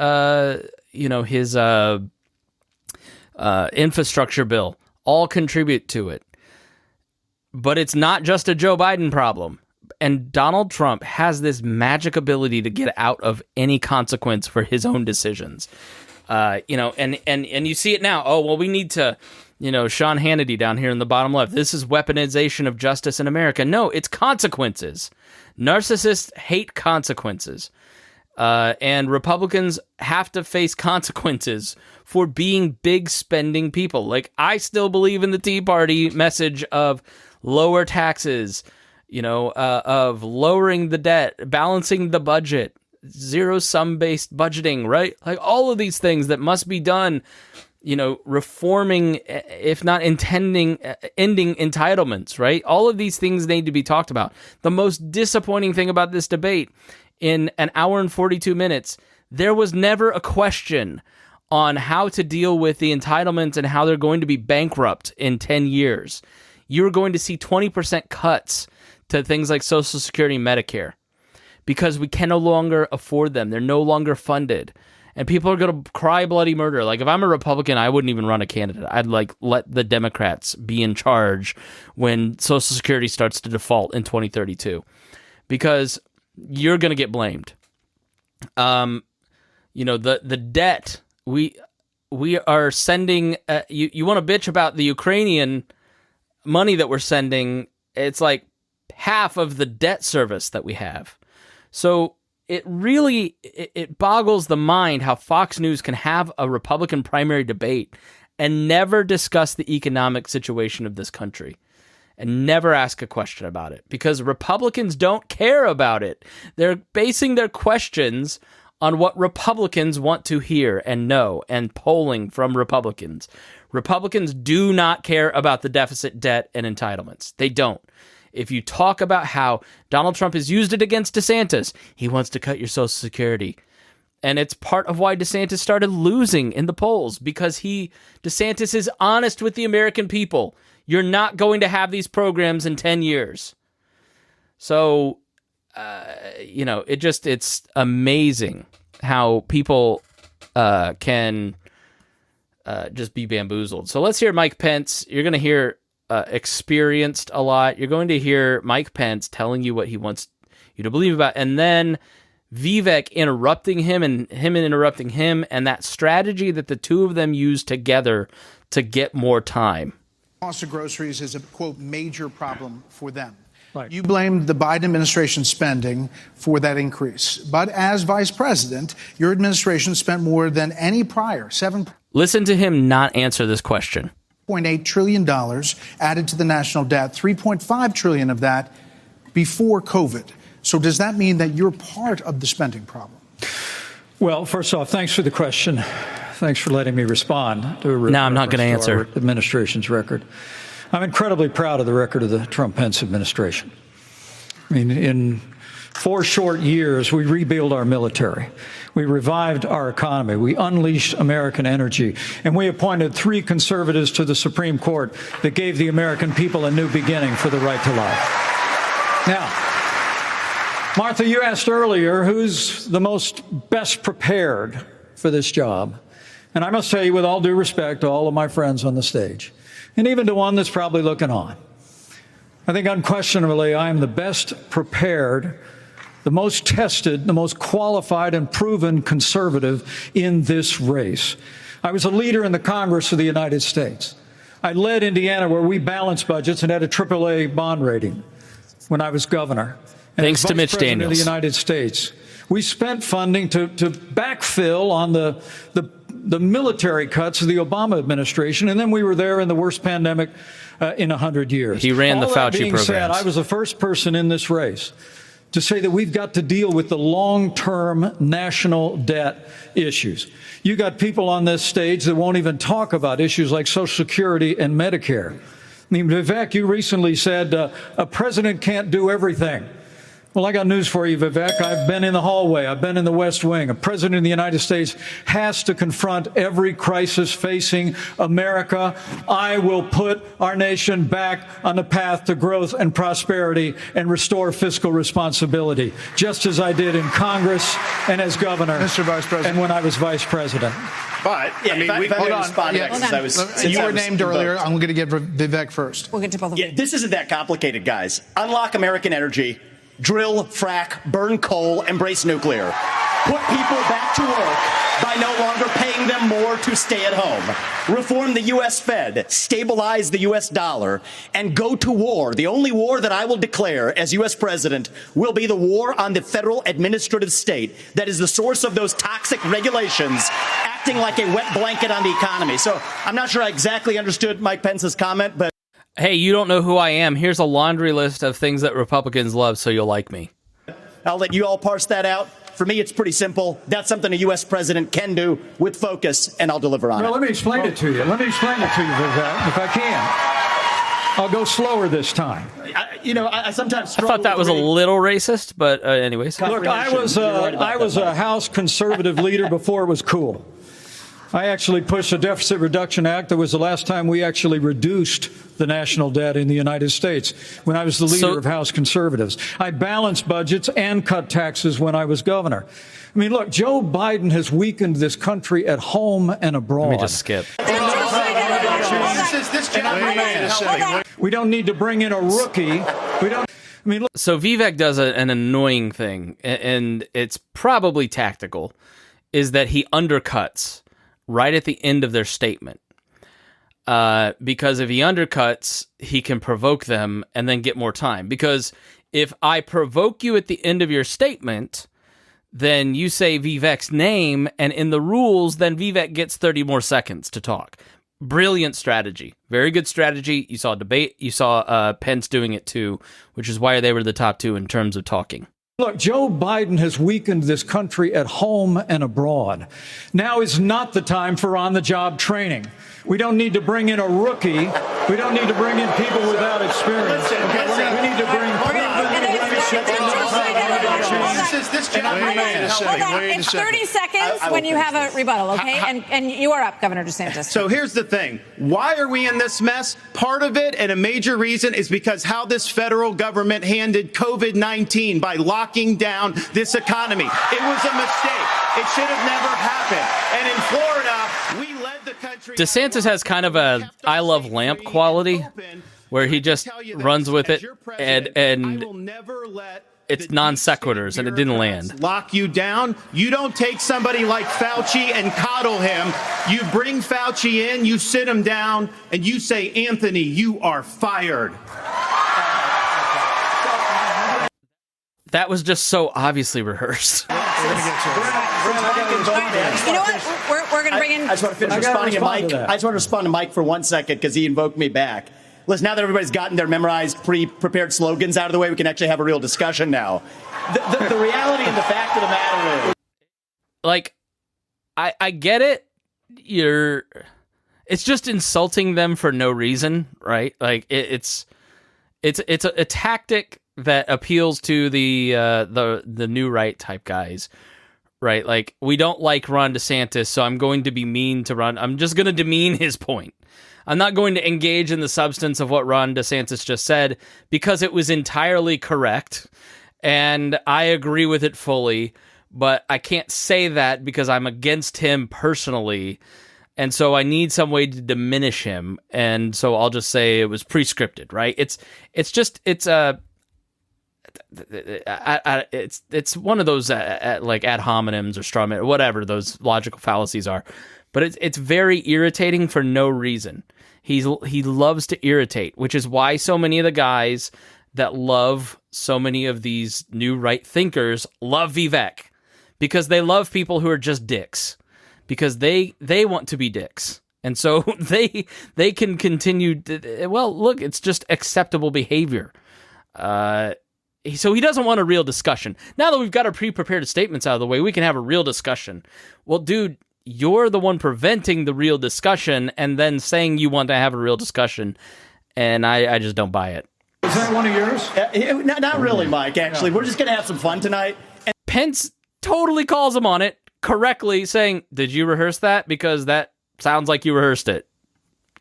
infrastructure bill, all contribute to it. But it's not just a Joe Biden problem. And Donald Trump has this magic ability to get out of any consequence for his own decisions. And you see it now. Oh, well, we need to, Sean Hannity down here in the bottom left. This is weaponization of justice in America. No, it's consequences. Narcissists hate consequences. And Republicans have to face consequences for being big spending people. Like, I still believe in the Tea Party message of lower taxes, of lowering the debt, balancing the budget, zero-sum based budgeting, right? Like, all of these things that must be done, reforming, if not ending entitlements, right? All of these things need to be talked about. The most disappointing thing about this debate, in an hour and 42 minutes, there was never a question on how to deal with the entitlements and how they're going to be bankrupt in 10 years. You're going to see 20% cuts to things like Social Security and Medicare because we can no longer afford them. They're no longer funded. And people are going to cry bloody murder. Like, if I'm a Republican, I wouldn't even run a candidate. I'd, like, let the Democrats be in charge when Social Security starts to default in 2032. Because you're going to get blamed. You know, the debt, we are sending, you want to bitch about the Ukrainian money that we're sending, it's like half of the debt service that we have. So it really, it boggles the mind how Fox News can have a Republican primary debate and never discuss the economic situation of this country and never ask a question about it, because Republicans don't care about it. They're basing their questions on what Republicans want to hear and know, and polling from Republicans. Republicans do not care about the deficit, debt, and entitlements. They don't. If you talk about how Donald Trump has used it against DeSantis, he wants to cut your Social Security. And it's part of why DeSantis started losing in the polls, because DeSantis is honest with the American people. You're not going to have these programs in 10 years. So, you know, it's amazing how people can just be bamboozled. So let's hear Mike Pence. You're going to hear experienced a lot. You're going to hear Mike Pence telling you what he wants you to believe about, and then Vivek interrupting him and him interrupting him, and that strategy that the two of them use together to get more time. Cost of groceries is a, quote, major problem for them. Right. You blamed the Biden administration spending for that increase. But as vice president, your administration spent more than any prior, Listen to him not answer this question. $7.8 trillion added to the national debt, $3.5 trillion of that before COVID. So does that mean that you're part of the spending problem? Well, first off, thanks for the question. Thanks for letting me respond to No, I'm not going to answer. Our administration's record. I'm incredibly proud of the record of the Trump-Pence administration. I mean, in 4 short years, we rebuilt our military. We revived our economy. We unleashed American energy. And we appointed 3 conservatives to the Supreme Court that gave the American people a new beginning for the right to life. Now, Martha, you asked earlier who's the most best prepared for this job. And I must tell you, with all due respect to all of my friends on the stage, and even to one that's probably looking on, I think unquestionably I am the best prepared, the most tested, the most qualified and proven conservative in this race. I was a leader in the Congress of the United States. I led Indiana, where we balanced budgets and had a AAA bond rating when I was governor. And thanks to Mitch President Daniels of the United States, we spent funding to backfill on the military cuts of the Obama administration, and then we were there in the worst pandemic in 100 years. He ran the Fauci programs. Said, I was the first person in this race to say that we've got to deal with the long-term national debt issues. You got people on this stage that won't even talk about issues like Social Security and Medicare. I mean, Vivek, you recently said a president can't do everything. Well, I got news for you, Vivek. I've been in the hallway. I've been in the West Wing. A president of the United States has to confront every crisis facing America. I will put our nation back on the path to growth and prosperity and restore fiscal responsibility, just as I did in Congress and as governor, Mr. Vice President, and when I was vice president. But yeah, hold on. You were named earlier. I'm going to give Vivek first. We'll get to both of you. This isn't that complicated, guys. Unlock American energy. Drill, frack, burn coal, embrace nuclear. Put people back to work by no longer paying them more to stay at home. Reform the U.S. Fed, stabilize the U.S. dollar, and go to war. The only war that I will declare as U.S. president will be the war on the federal administrative state that is the source of those toxic regulations acting like a wet blanket on the economy. So I'm not sure I exactly understood Mike Pence's comment, but hey, you don't know who I am. Here's a laundry list of things that Republicans love, so you'll like me. I'll let you all parse that out. For me, it's pretty simple. That's something a U.S. president can do with focus, and I'll deliver on it. Well, let me explain it to you. Let me explain it to you, Vivek, if I can. I'll go slower this time. I sometimes I thought that was a little racist, but anyways. Look, I was a House conservative leader before it was cool. I actually pushed a Deficit Reduction Act. That was the last time we actually reduced the national debt in the United States when I was the leader of House Conservatives. I balanced budgets and cut taxes when I was governor. I mean, look, Joe Biden has weakened this country at home and abroad. Let me just skip. We don't need to bring in a rookie. We don't. I mean, look. So Vivek does an annoying thing, and it's probably tactical, is that he undercuts right at the end of their statement. Because if he undercuts, he can provoke them and then get more time. Because if I provoke you at the end of your statement, then you say Vivek's name, and in the rules, then Vivek gets 30 more seconds to talk. Brilliant strategy. Very good strategy. You saw debate. You saw Pence doing it too, which is why they were the top two in terms of talking. Look, Joe Biden has weakened this country at home and abroad. Now is not the time for on-the-job training. We don't need to bring in a rookie. We don't need to bring in people without experience. We need to bring It's 30 seconds when you have a rebuttal, okay? And you are up, Governor DeSantis. So here's the thing. Why are we in this mess? Part of it, and a major reason, is because how this federal government handled COVID-19 by locking down this economy. It was a mistake. It should have never happened. And in Florida, we led the country. DeSantis has kind of a I love lamp quality where he just runs with it, and it's non sequiturs, and it didn't land. Lock you down. You don't take somebody like Fauci and coddle him. You bring Fauci in, you sit him down, and you say, Anthony, you are fired. That was just so obviously rehearsed. You know what? We're going to bring in. I just want to finish responding to Mike. I just want to respond to Mike for 1 second because he invoked me back. Listen, now that everybody's gotten their memorized, pre-prepared slogans out of the way, we can actually have a real discussion now. The reality and the fact of the matter is, like, I get it. It's just insulting them for no reason, right? Like it's a tactic that appeals to the new right type guys, right? Like, we don't like Ron DeSantis, so I'm going to be mean to Ron. I'm just going to demean his point. I'm not going to engage in the substance of what Ron DeSantis just said because it was entirely correct, and I agree with it fully, but I can't say that because I'm against him personally, and so I need some way to diminish him, and so I'll just say it was pre-scripted, right? It's one of those like ad hominems or straw man or whatever those logical fallacies are, but it's very irritating for no reason. He loves to irritate, which is why so many of the guys that love so many of these new right thinkers love Vivek, because they love people who are just dicks, because they want to be dicks. And so they can continue. Well, look, it's just acceptable behavior. So he doesn't want a real discussion. Now that we've got our pre-prepared statements out of the way, we can have a real discussion. Well, dude, you're the one preventing the real discussion and then saying you want to have a real discussion, and I just don't buy it. Is that one of yours? Not really, Mike, actually. We're just going to have some fun tonight. And Pence totally calls him on it, correctly saying, did you rehearse that? Because that sounds like you rehearsed it.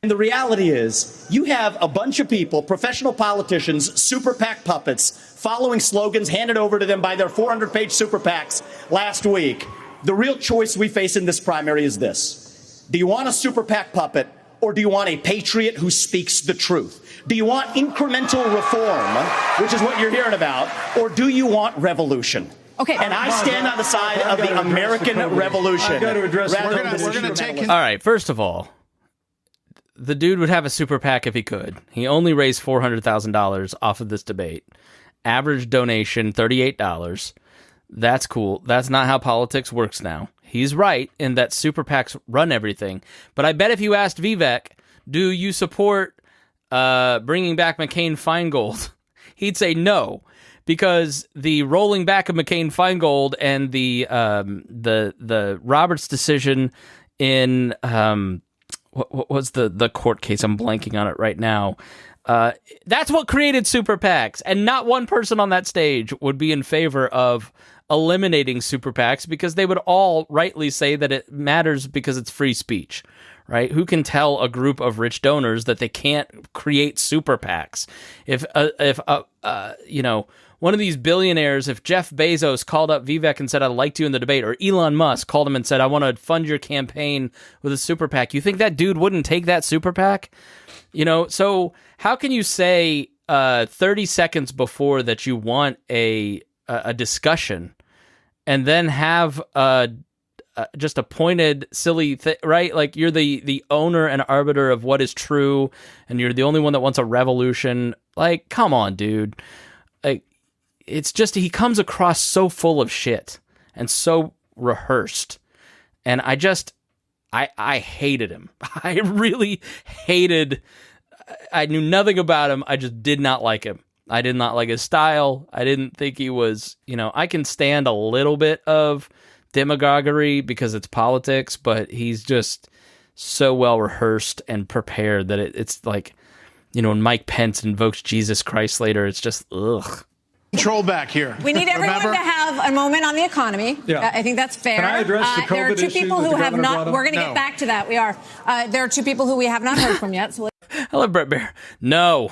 And the reality is, you have a bunch of people, professional politicians, super PAC puppets, following slogans handed over to them by their 400-page super PACs last week. The real choice we face in this primary is this. Do you want a super PAC puppet, or do you want a patriot who speaks the truth? Do you want incremental reform, which is what you're hearing about, or do you want revolution? Okay. And I stand on the side of the American revolution. I've got to address We're going to take All right, first of all, the dude would have a super PAC if he could. He only raised $400,000 off of this debate. Average donation, $38. That's cool. That's not how politics works now. He's right in that super PACs run everything. But I bet if you asked Vivek, do you support bringing back McCain-Feingold? He'd say no, because the rolling back of McCain-Feingold and the Roberts decision in what was the court case? I'm blanking on it right now. That's what created super PACs, and not one person on that stage would be in favor of eliminating super PACs because they would all rightly say that it matters because it's free speech, right? Who can tell a group of rich donors that they can't create super PACs? If one of these billionaires, if Jeff Bezos called up Vivek and said, I'd like you in the debate, or Elon Musk called him and said, I want to fund your campaign with a super PAC, you think that dude wouldn't take that super PAC? So how can you say 30 seconds before that you want a discussion and then have just a pointed, silly thing, right? Like you're the owner and arbiter of what is true, and you're the only one that wants a revolution. Like, come on, dude. Like, it's just, he comes across so full of shit and so rehearsed. And I hated him. I really hated, I knew nothing about him. I just did not like him. I did not like his style. I didn't think he was, I can stand a little bit of demagoguery because it's politics, but he's just so well rehearsed and prepared that it's like, when Mike Pence invokes Jesus Christ later, it's just, ugh. Control back here. We need everyone to have a moment on the economy. Yeah. I think that's fair. Can I address the COVID there are two issue people that who the have governor not. brought up? We're going to get back to that. We are. There are two people who we have not heard from yet. So I love Brett Baer. No.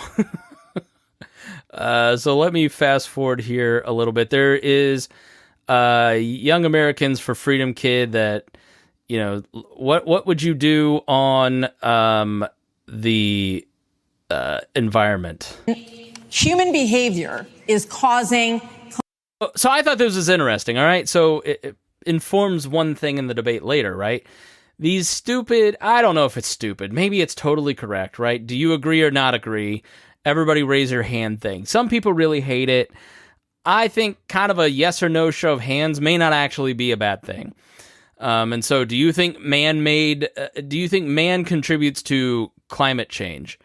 So let me fast forward here a little bit. There is Young Americans for Freedom kid that, what would you do on the environment? human behavior is causing. So I thought this was interesting. All right. So it informs one thing in the debate later, right? These stupid, I don't know if it's stupid. Maybe it's totally correct, right? Do you agree or not agree? Everybody raise your hand thing. Some people really hate it. I think kind of a yes or no show of hands may not actually be a bad thing. And so do you think man contributes to climate change?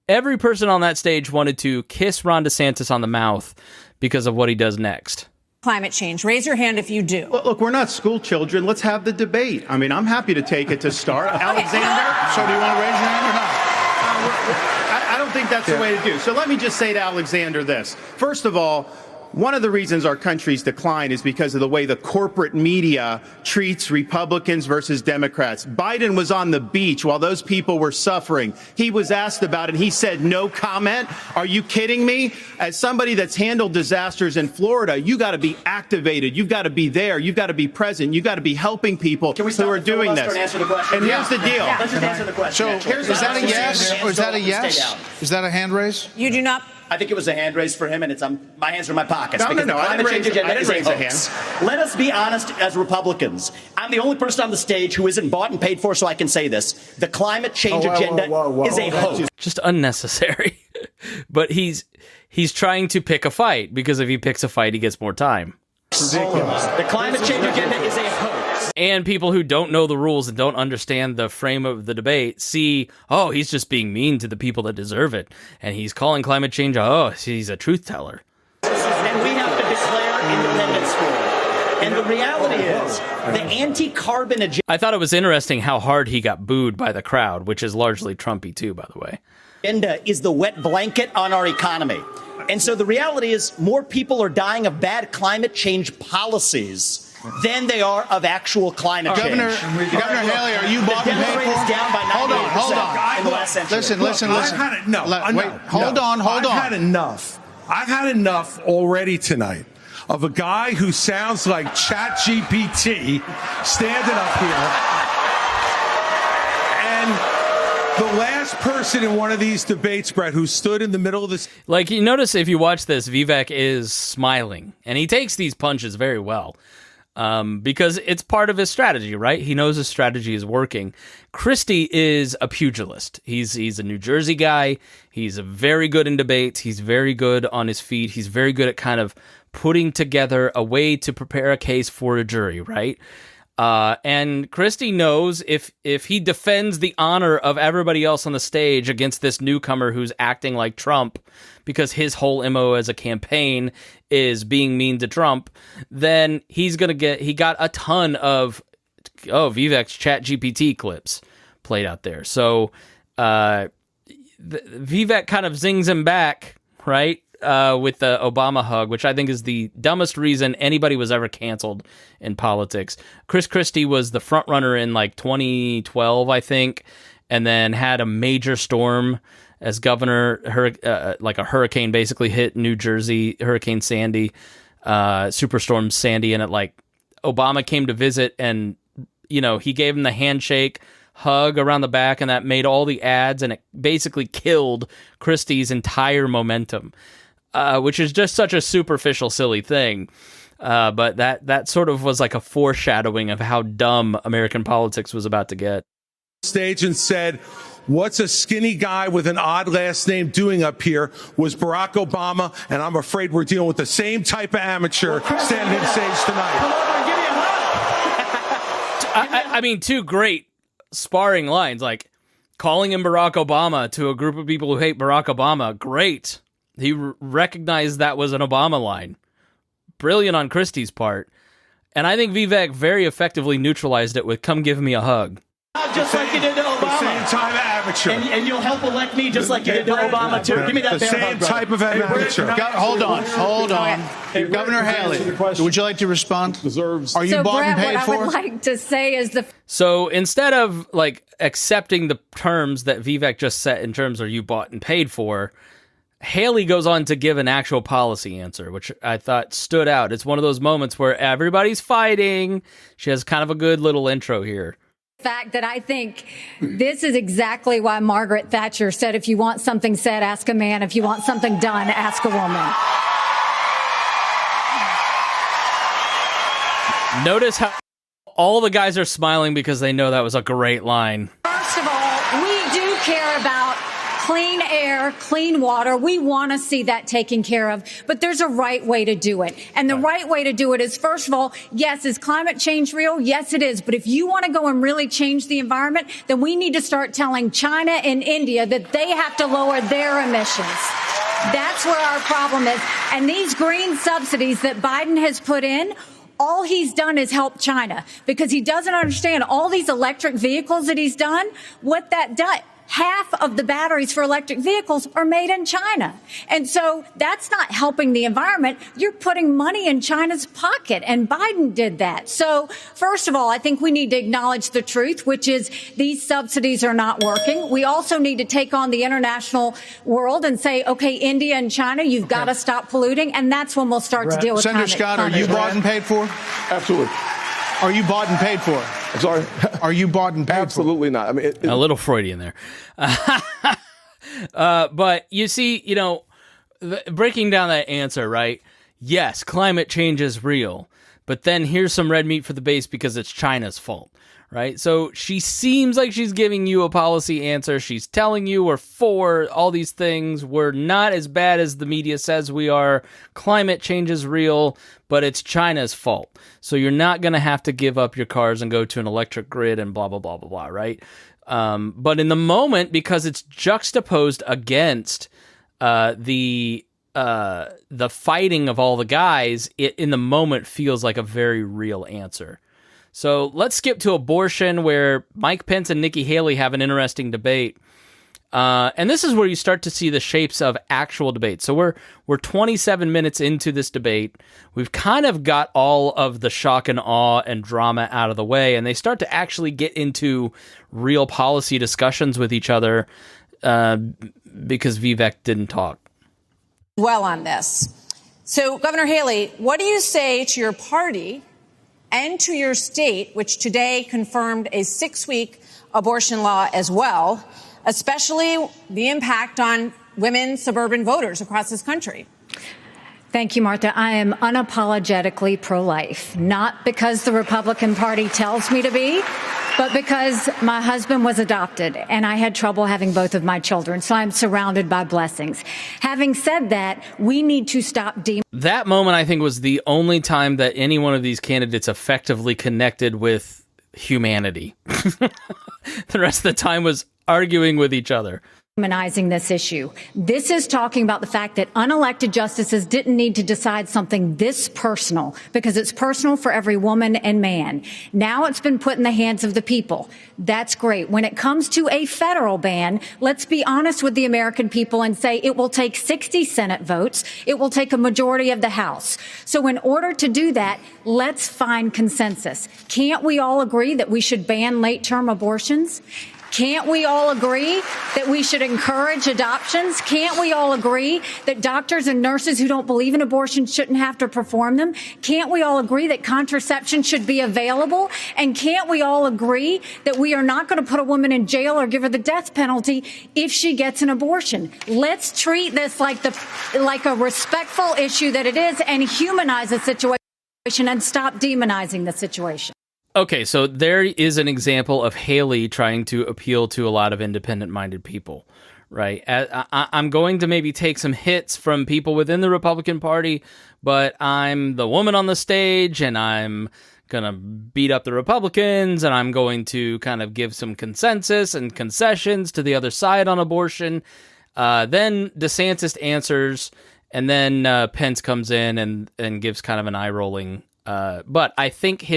Every person on that stage wanted to kiss Ron DeSantis on the mouth because of what he does next. Climate change. Raise your hand if you do. Look, we're not school children. Let's have the debate. I mean, I'm happy to take it to start. Alexander? So do you want to raise your hand or not? I don't think that's the way to do. So let me just say to Alexander this. First of all, one of the reasons our country's decline is because of the way the corporate media treats Republicans versus Democrats. Biden was on the beach while those people were suffering. He was asked about it. He said no comment. Are you kidding me? As somebody that's handled disasters in Florida, you got to be activated. You've got to be there. You've got to be present. You've got to be helping people who are doing this. And answer the question? And here's the deal. Let's just answer the question. So is that a yes? Or is that a yes? Is that a hand raise? You do not. I think it was a hand raise for him, and it's my hands are in my pockets. No, because no, the I climate didn't change agenda is raise a hoax. Let us be honest as Republicans. I'm the only person on the stage who isn't bought and paid for, so I can say this. The climate change agenda is a hoax. Just unnecessary. But he's trying to pick a fight, because if he picks a fight, he gets more time. Ridiculous. The climate change agenda is a hoax. And people who don't know the rules and don't understand the frame of the debate see, oh, he's just being mean to the people that deserve it. And he's calling climate change, he's a truth teller. And we have to declare independence for it. And the reality is, the anti-carbon agenda... I thought it was interesting how hard he got booed by the crowd, which is largely Trumpy too, by the way. ...is the wet blanket on our economy. And so the reality is, more people are dying of bad climate change policies than they are of actual climate change. Governor Haley, are you bought and paid for? Down by 98% in the last century. Listen. I've had enough. I've had enough already tonight of a guy who sounds like ChatGPT standing up here. And the last person in one of these debates, Brett, who stood in the middle of this... Like, you notice if you watch this, Vivek is smiling, and he takes these punches very well. Because it's part of his strategy, right? He knows his strategy is working. Christie is a pugilist. He's a New Jersey guy. He's very good in debates. He's very good on his feet. He's very good at kind of putting together a way to prepare a case for a jury, right? And Christie knows if he defends the honor of everybody else on the stage against this newcomer who's acting like Trump, because his whole MO as a campaign is being mean to Trump, then he got a ton of, Vivek's ChatGPT clips played out there. So, Vivek kind of zings him back, right? With the Obama hug, which I think is the dumbest reason anybody was ever canceled in politics. Chris Christie was the front runner in like 2012, I think, and then had a major storm as governor, like a hurricane basically hit New Jersey, Hurricane Sandy, Superstorm Sandy, and Obama came to visit, and he gave him the handshake hug around the back, and that made all the ads, and it basically killed Christie's entire momentum, which is just such a superficial, silly thing. But that sort of was like a foreshadowing of how dumb American politics was about to get. Stage and said, "What's a skinny guy with an odd last name doing up here?" was Barack Obama, and I'm afraid we're dealing with the same type of amateur standing on stage tonight. Come over and give me a hug. I mean, two great sparring lines, like calling him Barack Obama to a group of people who hate Barack Obama. Great. He recognized that was an Obama line. Brilliant on Christie's part. And I think Vivek very effectively neutralized it with "come give me a hug." Just like you did to Obama. The same type of amateur. And you'll help elect me just like you did to Obama, too. Give me that the same type of amateur. Hold on. Governor Haley, would you like to respond? Are you bought and paid what for? I would like to say is So instead of accepting the terms that Vivek just set in terms "are you bought and paid for," Haley goes on to give an actual policy answer, which I thought stood out. It's one of those moments where everybody's fighting. She has kind of a good little intro here. fact that I think this is exactly why Margaret Thatcher said, if you want something said, ask a man. If you want something done, ask a woman. Notice how all the guys are smiling because they know that was a great line. First of all, we do care about clean air, clean water. We want to see that taken care of, but there's a right way to do it. And the right way to do it is, first of all, yes, is climate change real? Yes, it is. But if you want to go and really change the environment, then we need to start telling China and India that they have to lower their emissions. That's where our problem is. And these green subsidies that Biden has put in, all he's done is help China, because he doesn't understand all these electric vehicles that he's done, what that does. Half of the batteries for electric vehicles are made in China. And so that's not helping the environment. You're putting money in China's pocket, and Biden did that. So first of all, I think we need to acknowledge the truth, which is these subsidies are not working. We also need to take on the international world and say, okay, India and China, you've got to stop polluting. And that's when we'll start to deal with Senator Scott, are you bought and paid for? Absolutely. Are you bought and paid for? I'm sorry? Are you bought and paid Absolutely not. I mean, a little Freudian there. But you see, breaking down that answer, right? Yes, climate change is real. But then here's some red meat for the base because it's China's fault, right? So she seems like she's giving you a policy answer. She's telling you we're for all these things. We're not as bad as the media says we are. Climate change is real, but it's China's fault. So you're not going to have to give up your cars and go to an electric grid and blah, blah, blah, blah, blah, right? But in the moment, because it's juxtaposed against the fighting of all the guys, it in the moment feels like a very real answer. So let's skip to abortion, where Mike Pence and Nikki Haley have an interesting debate. And this is where you start to see the shapes of actual debate. So we're 27 minutes into this debate. We've kind of got all of the shock and awe and drama out of the way, and they start to actually get into real policy discussions with each other because Vivek didn't talk. Well on this. So, Governor Haley, what do you say to your party and to your state, which today confirmed a 6-week abortion law as well, especially the impact on women suburban voters across this country? Thank you, Martha. I am unapologetically pro-life, not because the Republican Party tells me to be, but because my husband was adopted and I had trouble having both of my children. So I'm surrounded by blessings. Having said that, we need to stop That moment, I think, was the only time that any one of these candidates effectively connected with humanity. The rest of the time was arguing with each other. Humanizing this issue. This is talking about the fact that unelected justices didn't need to decide something this personal because it's personal for every woman and man. Now it's been put in the hands of the people. That's great. When it comes to a federal ban, let's be honest with the American people and say it will take 60 Senate votes. It will take a majority of the House. So in order to do that, let's find consensus. Can't we all agree that we should ban late-term abortions? Can't we all agree that we should encourage adoptions? Can't we all agree that doctors and nurses who don't believe in abortion shouldn't have to perform them? Can't we all agree that contraception should be available? And can't we all agree that we are not going to put a woman in jail or give her the death penalty if she gets an abortion? Let's treat this like a respectful issue that it is and humanize the situation and stop demonizing the situation. Okay, so there is an example of Haley trying to appeal to a lot of independent-minded people, right? I'm going to maybe take some hits from people within the Republican Party, but I'm the woman on the stage, and I'm going to beat up the Republicans, and I'm going to kind of give some consensus and concessions to the other side on abortion. Then DeSantis answers, and then Pence comes in and gives kind of an eye-rolling. But I think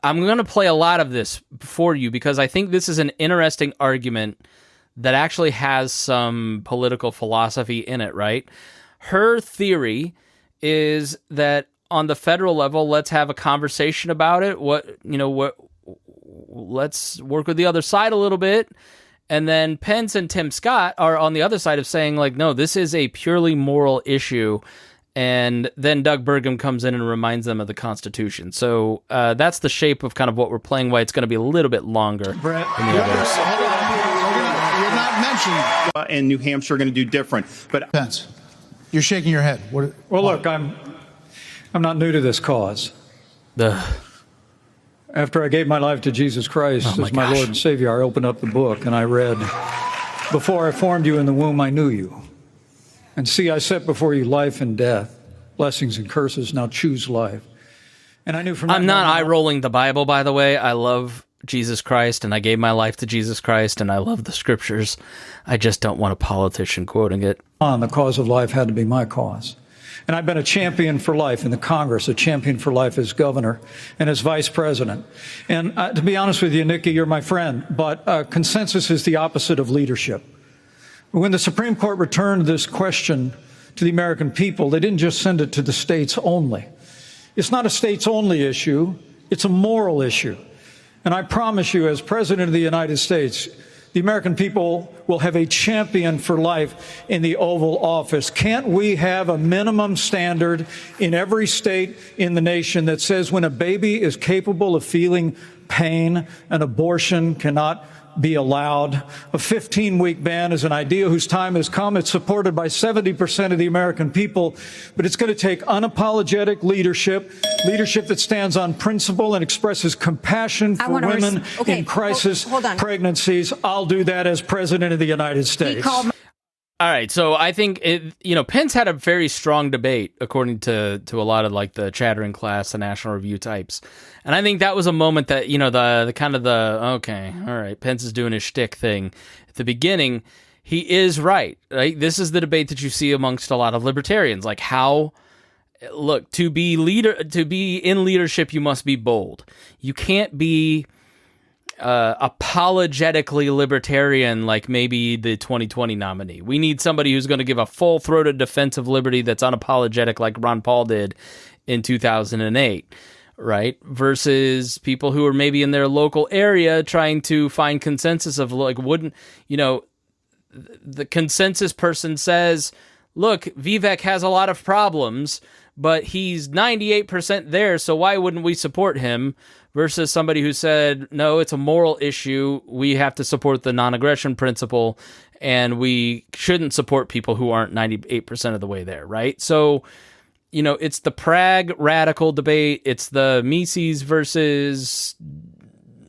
I'm going to play a lot of this for you because I think this is an interesting argument that actually has some political philosophy in it, right? Her theory is that on the federal level, let's have a conversation about it. Let's work with the other side a little bit. And then Pence and Tim Scott are on the other side of saying, like, no, this is a purely moral issue. And then Doug Burgum comes in and reminds them of the Constitution. So that's the shape of kind of what we're playing, why it's going to be a little bit longer Brett, than the others. you're not mentioning. And New Hampshire are going to do different. But Pence, you're shaking your head. Well, look, I'm not new to this cause. After I gave my life to Jesus Christ as my Lord and Savior, I opened up the book and I read, "Before I formed you in the womb, I knew you. And see, I set before you life and death, blessings and curses. Now choose life." And I knew from that I'm not moment eye-rolling the Bible, by the way. I love Jesus Christ, and I gave my life to Jesus Christ, and I love the scriptures. I just don't want a politician quoting it. the cause of life had to be my cause. And I've been a champion for life in the Congress, a champion for life as governor and as vice president. And to be honest with you, Nikki, you're my friend, but consensus is the opposite of leadership. When the Supreme Court returned this question to the American people, they didn't just send it to the states only. It's not a states only issue, it's a moral issue. And I promise you, as President of the United States, the American people will have a champion for life in the Oval Office. Can't we have a minimum standard in every state in the nation that says when a baby is capable of feeling pain, an abortion cannot be allowed? A 15-week ban is an idea whose time has come. It's supported by 70% of the American people, but it's going to take unapologetic leadership that stands on principle and expresses compassion for women in crisis pregnancies. I'll do that as President of the United States. All right, so I think Pence had a very strong debate, according to a lot of like the chattering class, the National Review types, and I think that was a moment that okay, all right, Pence is doing his shtick thing at the beginning. He is right. This is the debate that you see amongst a lot of libertarians, like how. Look, to be in leadership, you must be bold. You can't be apologetically libertarian like maybe the 2020 nominee. We need somebody who's going to give a full-throated defense of liberty that's unapologetic like Ron Paul did in 2008, right? Versus people who are maybe in their local area trying to find consensus of like, the consensus person says, look, Vivek has a lot of problems, but he's 98% there, so why wouldn't we support him? Versus somebody who said, no, it's a moral issue. We have to support the non-aggression principle, and we shouldn't support people who aren't 98% of the way there, right? So, it's the Prague radical debate. It's the Mises versus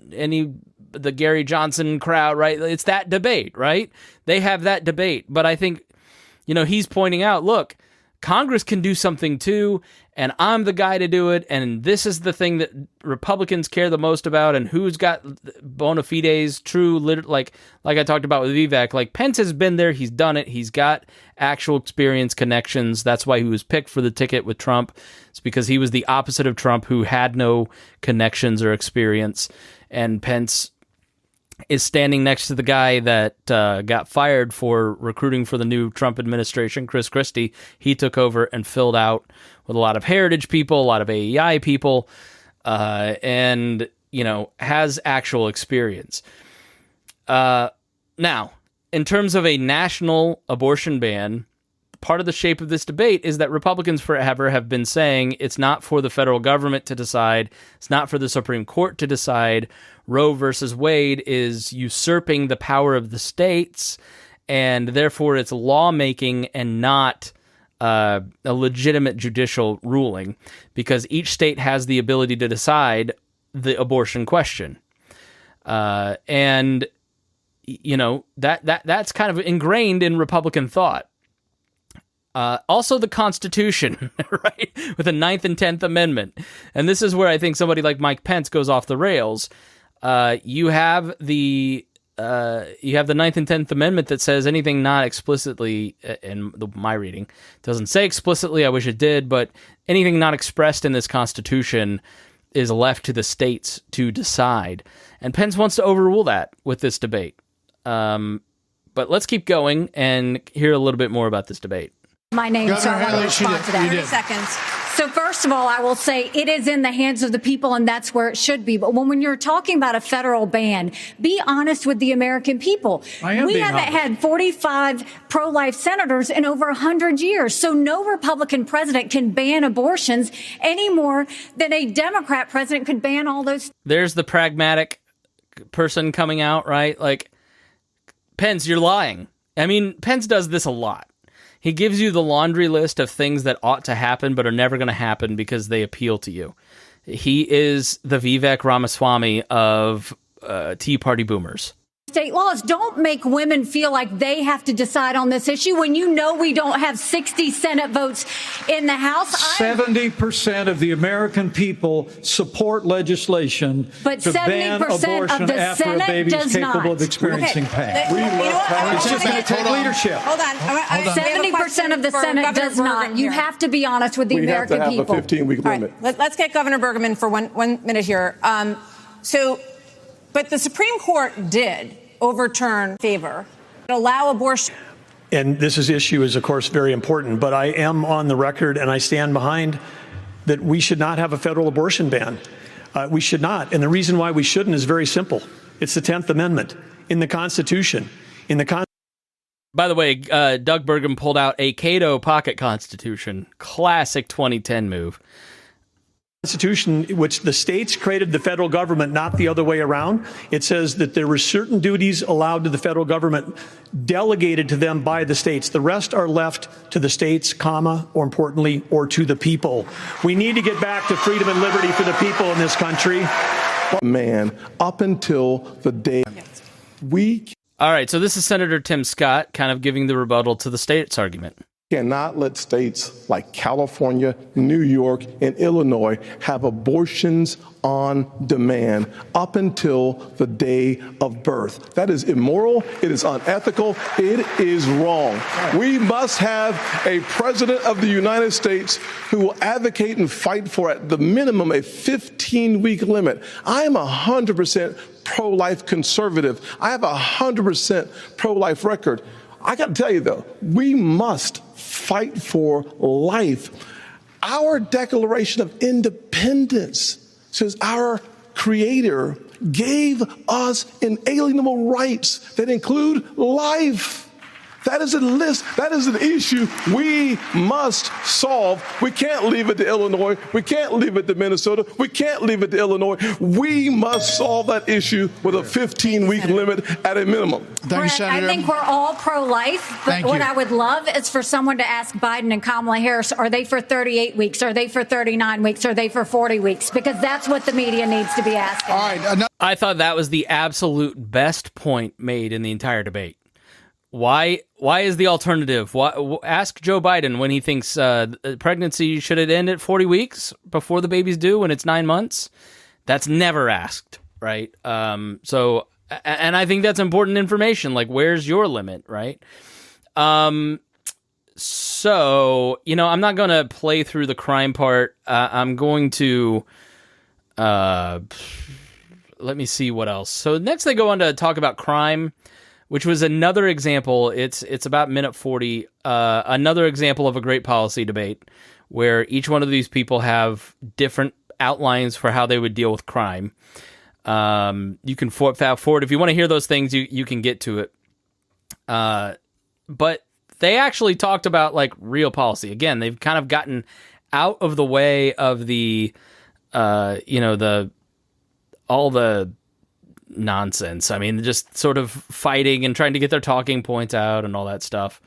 the Gary Johnson crowd, right? It's that debate, right? They have that debate. But I think, he's pointing out, look, Congress can do something too, and I'm the guy to do it, and this is the thing that Republicans care the most about, and who's got bona fides, true, like I talked about with Vivek. Like, Pence has been there, he's done it, he's got actual experience, connections. That's why he was picked for the ticket with Trump. It's because he was the opposite of Trump, who had no connections or experience, and Pence is standing next to the guy that got fired for recruiting for the new Trump administration, Chris Christie. He took over and filled out with a lot of heritage people, a lot of AEI people, and, has actual experience. Now, in terms of a national abortion ban, part of the shape of this debate is that Republicans forever have been saying it's not for the federal government to decide, it's not for the Supreme Court to decide. Roe versus Wade is usurping the power of the states, and therefore it's lawmaking and not a legitimate judicial ruling, because each state has the ability to decide the abortion question. And that's kind of ingrained in Republican thought. Also the Constitution, right? With the 9th and 10th Amendment. And this is where I think somebody like Mike Pence goes off the rails. You have the 9th and 10th Amendment that says anything not explicitly, in my reading, doesn't say explicitly, I wish it did, but anything not expressed in this Constitution is left to the states to decide. And Pence wants to overrule that with this debate. But let's keep going and hear a little bit more about this debate. My name, so I want to respond to that. 30 seconds. So first of all, I will say it is in the hands of the people, and that's where it should be. But when you're talking about a federal ban, be honest with the American people. We haven't had 45 pro-life senators in over 100 years. So no Republican president can ban abortions any more than a Democrat president could ban all those. There's the pragmatic person coming out, right? Like, Pence, you're lying. I mean, Pence does this a lot. He gives you the laundry list of things that ought to happen but are never going to happen because they appeal to you. He is the Vivek Ramaswamy of Tea Party boomers. State laws don't make women feel like they have to decide on this issue when we don't have 60 Senate votes in the House. 70% of the American people support legislation to ban abortion after a baby is capable of experiencing pain. It's just going to take leadership. Hold on. 70% of the Senate does not. You have to be honest with the American people. We have to have a 15-week limit. Right. Let's get Governor Bergman for one minute here. But the Supreme Court did overturn favor, allow abortion. And this issue is, of course, very important. But I am on the record, and I stand behind that we should not have a federal abortion ban. We should not. And the reason why we shouldn't is very simple. It's the 10th Amendment in the Constitution. By the way, Doug Burgum pulled out a Cato pocket constitution. Classic 2010 move. Constitution, which the states created the federal government, not the other way around. It says that there were certain duties allowed to the federal government delegated to them by the states. The rest are left to the states, or importantly, or to the people. We need to get back to freedom and liberty for the people in this country. Man, up until the day All right, so this is Senator Tim Scott kind of giving the rebuttal to the states argument. Cannot let states like California, New York, and Illinois have abortions on demand up until the day of birth. That is immoral. It is unethical. It is wrong. We must have a president of the United States who will advocate and fight for, at the minimum, a 15-week limit. I am 100% pro-life conservative. I have a 100% pro-life record. I got to tell you, though, we must fight for life. Our Declaration of Independence says our Creator gave us inalienable rights that include life. That is a list. That is an issue we must solve. We can't leave it to Illinois. We can't leave it to Minnesota. We can't leave it to Illinois. We must solve that issue with a 15-week limit at a minimum. Thank you, Senator. I think we're all pro-life, but what I would love is for someone to ask Biden and Kamala Harris, are they for 38 weeks? Are they for 39 weeks? Are they for 40 weeks? Because that's what the media needs to be asking. All right. I thought that was the absolute best point made in the entire debate. Why is the alternative? Ask Joe Biden when he thinks pregnancy should it end at 40 weeks before the baby's due when it's 9 months. That's never asked, right? So, and I think that's important information. Like, where's your limit, right? So, I'm not going to play through the crime part. I'm going to, let me see what else. So next they go on to talk about crime, which was another example. It's about minute 40. Another example of a great policy debate where each one of these people have different outlines for how they would deal with crime. You can fast forward. If you want to hear those things, you can get to it. But they actually talked about like real policy. Again, they've kind of gotten out of the way of the, all the nonsense. I mean, just sort of fighting and trying to get their talking points out and all that stuff.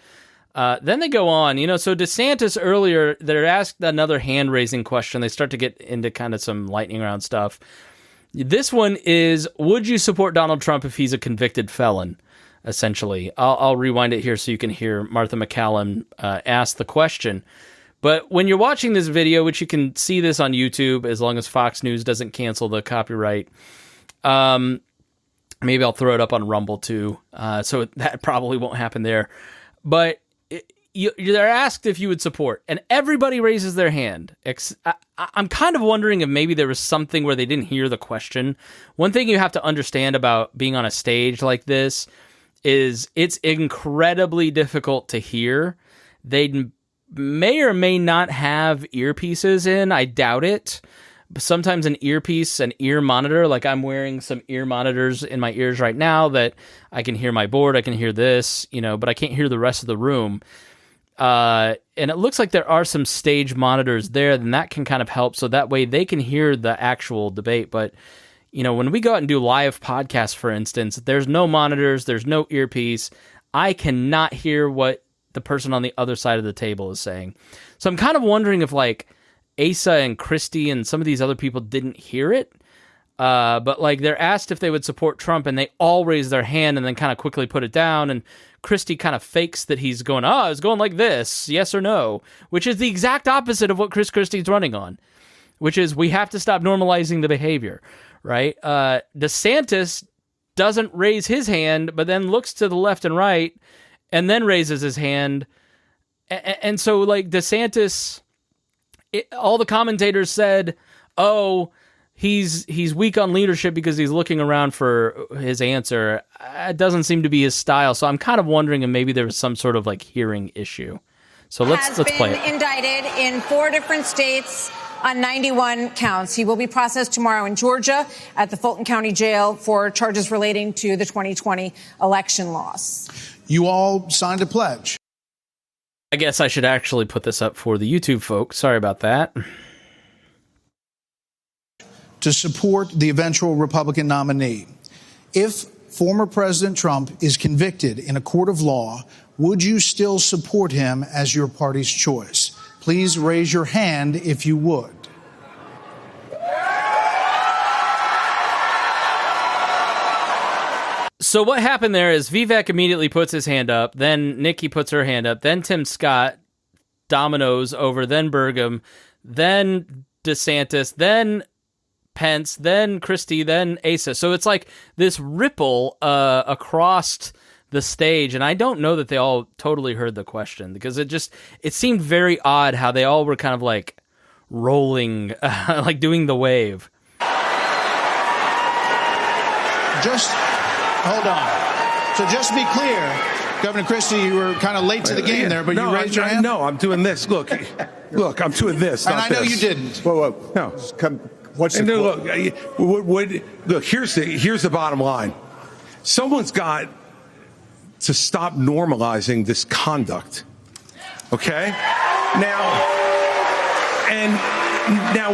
Then they go on, so DeSantis earlier, they're asked another hand-raising question. They start to get into kind of some lightning round stuff. This one is, would you support Donald Trump if he's a convicted felon? Essentially. I'll rewind it here so you can hear Martha McCallum ask the question. But when you're watching this video, which you can see this on YouTube as long as Fox News doesn't cancel the copyright, maybe I'll throw it up on Rumble too, so that probably won't happen there. But they're asked if you would support, and everybody raises their hand. I'm kind of wondering if maybe there was something where they didn't hear the question. One thing you have to understand about being on a stage like this is it's incredibly difficult to hear. They may or may not have earpieces in. I doubt it. But sometimes an earpiece, an ear monitor, like I'm wearing some ear monitors in my ears right now that I can hear my board, I can hear this, but I can't hear the rest of the room. And it looks like there are some stage monitors there, then that can kind of help. So that way they can hear the actual debate. But when we go out and do live podcasts, for instance, there's no monitors, there's no earpiece. I cannot hear what the person on the other side of the table is saying. So I'm kind of wondering if like Asa and Christie and some of these other people didn't hear it. But like they're asked if they would support Trump and they all raise their hand and then kind of quickly put it down. And Christie kind of fakes that he's going, it's going like this, yes or no, which is the exact opposite of what Chris Christie's running on, which is we have to stop normalizing the behavior. Right? DeSantis doesn't raise his hand, but then looks to the left and right and then raises his hand. And so like DeSantis, all the commentators said, he's weak on leadership because he's looking around for his answer. It doesn't seem to be his style. So I'm kind of wondering if maybe there was some sort of like hearing issue. So let's play it. Has been indicted in 4 different states on 91 counts. He will be processed tomorrow in Georgia at the Fulton County Jail for charges relating to the 2020 election loss. You all signed a pledge. I guess I should actually put this up for the YouTube folks. Sorry about that. To support the eventual Republican nominee. If former President Trump is convicted in a court of law, would you still support him as your party's choice? Please raise your hand if you would. So what happened there is Vivek immediately puts his hand up, then Nikki puts her hand up, then Tim Scott dominoes over, then Burgum, then DeSantis, then Pence, then Christie, then Asa. So it's like this ripple across the stage, and I don't know that they all totally heard the question because it seemed very odd how they all were kind of like rolling, like doing the wave. Just hold on. So just to be clear, Governor Christie, you were kind of late to the game there, but you raised your hand? No, I'm doing this. Look, I'm doing this. And not I know this. you didn't. Whoa. No. What's the Look, here's the bottom line. Someone's got to stop normalizing this conduct. Okay? Now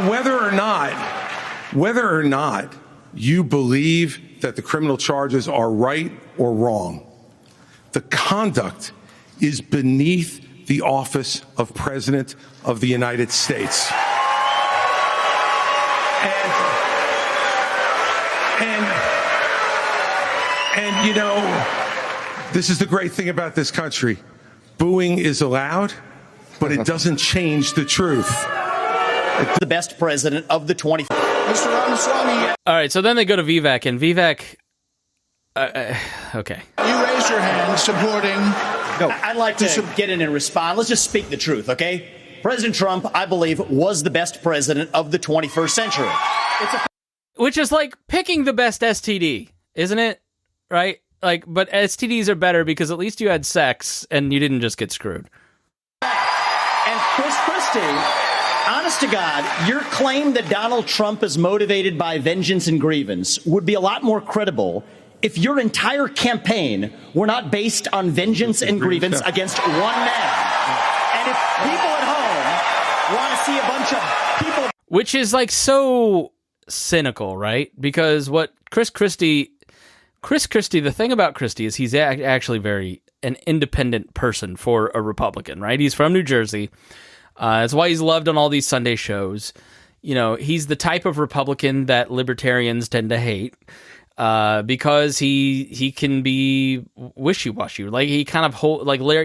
whether or not you believe that the criminal charges are right or wrong, the conduct is beneath the office of President of the United States. And This is the great thing about this country. Booing is allowed, but it doesn't change the truth. The best president of the 20th. Mr. Ramaswamy. All right, so then they go to Vivek, and Vivek... okay. You raised your hand supporting... No, I'd like to get in and respond. Let's just speak the truth, okay? President Trump, I believe, was the best president of the 21st century. Which is like picking the best STD, isn't it? Right? Like, but STDs are better because at least you had sex and you didn't just get screwed. And Chris Christie, honest to God, your claim that Donald Trump is motivated by vengeance and grievance would be a lot more credible if your entire campaign were not based on vengeance and grievance against one man. And if people at home want to see a bunch of people... Which is like so cynical, right? Because what Chris Christie, the thing about Christie is he's actually very an independent person for a Republican, right? He's from New Jersey. That's why he's loved on all these Sunday shows. You know, he's the type of Republican that libertarians tend to hate. Because he can be wishy-washy. Like he kind of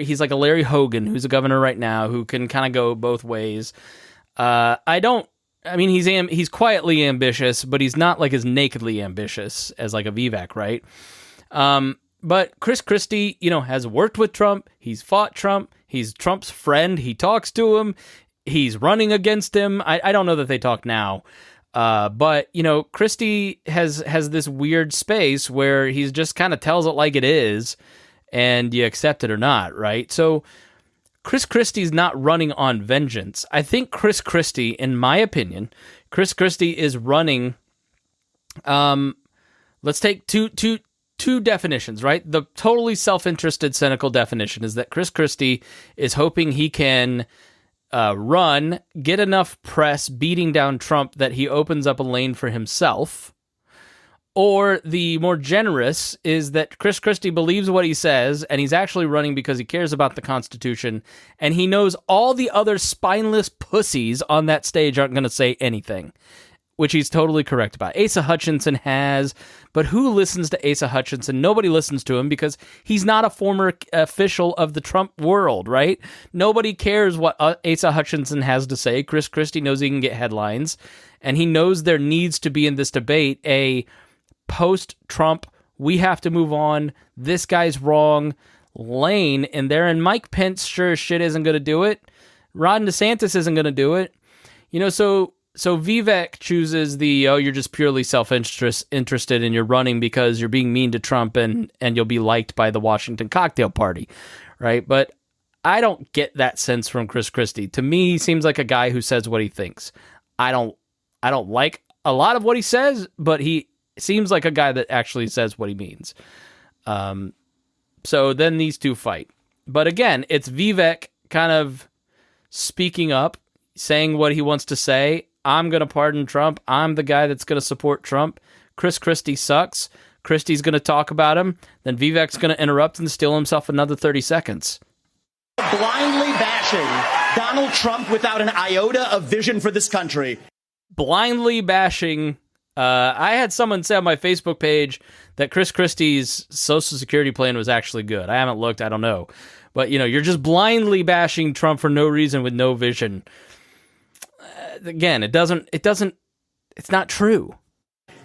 he's like a Larry Hogan who's a governor right now who can kind of go both ways. He's quietly ambitious, but he's not like as nakedly ambitious as like a Vivek, right? But Chris Christie, has worked with Trump. He's fought Trump. He's Trump's friend. He talks to him. He's running against him. I don't know that they talk now. But Christie has this weird space where he's just kind of tells it like it is and you accept it or not, right? So Chris Christie's not running on vengeance. I think Chris Christie, in my opinion, Chris Christie is running, let's take two definitions, right? The totally self-interested, cynical definition is that Chris Christie is hoping he can run, get enough press beating down Trump that he opens up a lane for himself. Or the more generous is that Chris Christie believes what he says, and he's actually running because he cares about the Constitution, and he knows all the other spineless pussies on that stage aren't going to say anything, which he's totally correct about. Asa Hutchinson has, but who listens to Asa Hutchinson? Nobody listens to him because he's not a former official of the Trump world, right? Nobody cares what Asa Hutchinson has to say. Chris Christie knows he can get headlines, and he knows there needs to be in this debate a post-Trump, we have to move on, this guy's wrong lane in there, and Mike Pence sure as shit isn't going to do it. Ron DeSantis isn't going to do it. So Vivek chooses you're just purely self-interested and you're running because you're being mean to Trump and you'll be liked by the Washington cocktail party, right? But I don't get that sense from Chris Christie. To me, he seems like a guy who says what he thinks. I don't like a lot of what he says, but he seems like a guy that actually says what he means. So then these two fight. But again, it's Vivek kind of speaking up, saying what he wants to say. I'm going to pardon Trump. I'm the guy that's going to support Trump. Chris Christie sucks. Christie's going to talk about him. Then Vivek's going to interrupt and steal himself another 30 seconds. Blindly bashing Donald Trump without an iota of vision for this country. Blindly bashing. I had someone say on my Facebook page that Chris Christie's Social Security plan was actually good. I haven't looked. I don't know. But, you're just blindly bashing Trump for no reason with no vision. Again, it's not true.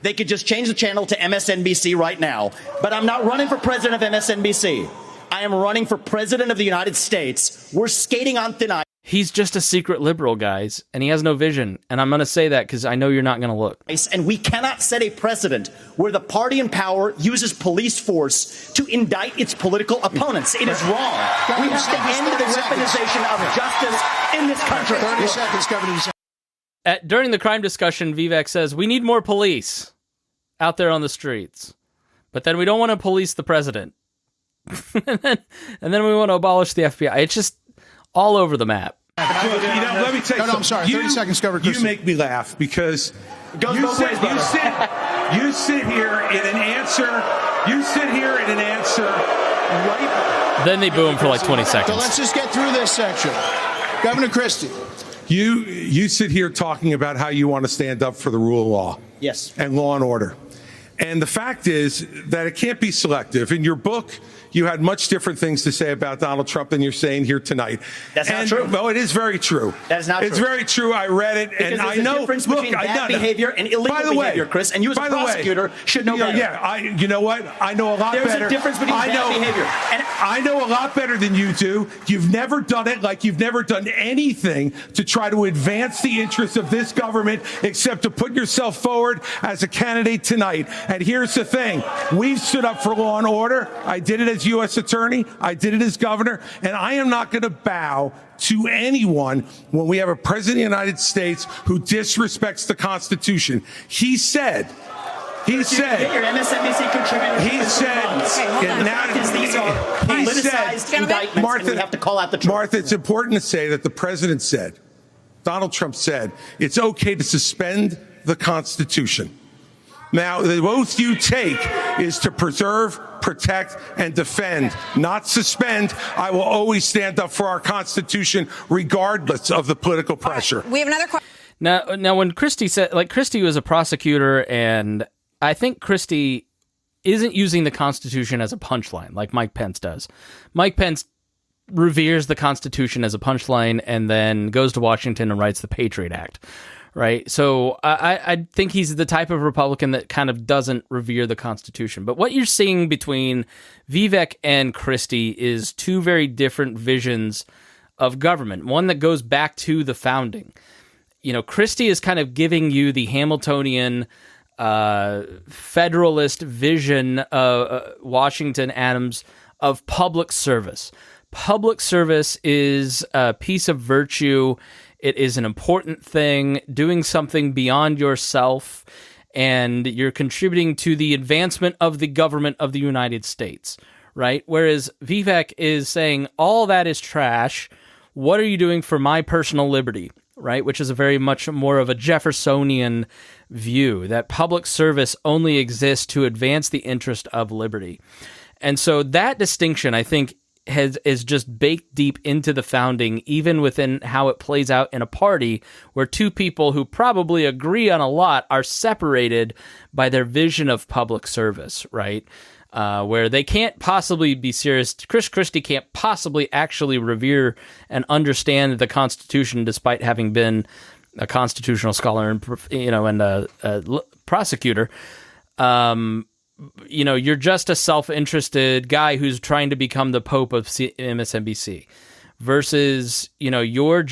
They could just change the channel to MSNBC right now. But I'm not running for president of MSNBC. I am running for president of the United States. We're skating on thin ice. He's just a secret liberal, guys, and he has no vision. And I'm going to say that because I know you're not going to look. And we cannot set a precedent where the party in power uses police force to indict its political opponents. It is wrong. We have to end the weaponization of justice in this country. 30 seconds, Governor. During the crime discussion, Vivek says, we need more police out there on the streets. But then we don't want to police the president. and then we want to abolish the FBI. It's just all over the map. Let me tell you. No, I'm sorry. 30 seconds, Governor Christie. You make me laugh because you sit here in an answer. You sit here in an answer. Right. Then they boom for like 20 seconds. So let's just get through this section. Governor Christie. You sit here talking about how you want to stand up for the rule of law. Yes. And law and order. And the fact is that it can't be selective. In your book, you had much different things to say about Donald Trump than you're saying here tonight. That's not true. Well, it is very true. That is not true. It's very true. I read it, because and I there's know. a difference between bad behavior and illegal behavior, Chris. And you as a prosecutor should know better. Yeah, you know what? I know a lot better. There's a difference between bad behavior. And I know a lot better than you do. You've never done it like you've never done anything to try to advance the interests of this government except to put yourself forward as a candidate tonight. And here's the thing. We've stood up for law and order. I did it as U.S. attorney. I did it as governor. And I am not going to bow to anyone when we have a president of the United States who disrespects the Constitution. He said, your MSNBC contributor. He said, these are politicized indictments, Martha, and we have to call out the truth. Martha, it's important to say that the president said, Donald Trump said, it's okay to suspend the Constitution. Now, the oath you take is to preserve, protect, and defend, not suspend. I will always stand up for our Constitution, regardless of the political pressure. We have another question. Now, when Christie said, like, Christie was a prosecutor, and I think Christie isn't using the Constitution as a punchline like Mike Pence does. Mike Pence reveres the Constitution as a punchline and then goes to Washington and writes the Patriot Act. Right. So I think he's the type of Republican that kind of doesn't revere the Constitution. But what you're seeing between Vivek and Christie is two very different visions of government. One that goes back to the founding. You know, Christie is kind of giving you the Hamiltonian Federalist vision of Washington Adams of public service. Public service is a piece of virtue. It is an important thing, doing something beyond yourself, and you're contributing to the advancement of the government of the United States, right? Whereas Vivek is saying, all that is trash. What are you doing for my personal liberty, right? Which is a very much more of a Jeffersonian view, that public service only exists to advance the interest of liberty. And so that distinction, I think, is just baked deep into the founding, even within how it plays out in a party where two people who probably agree on a lot are separated by their vision of public service, right? Where they can't possibly be serious. Chris Christie can't possibly actually revere and understand the Constitution, despite having been a constitutional scholar and a prosecutor. You're just a self-interested guy who's trying to become the Pope of MSNBC versus, you're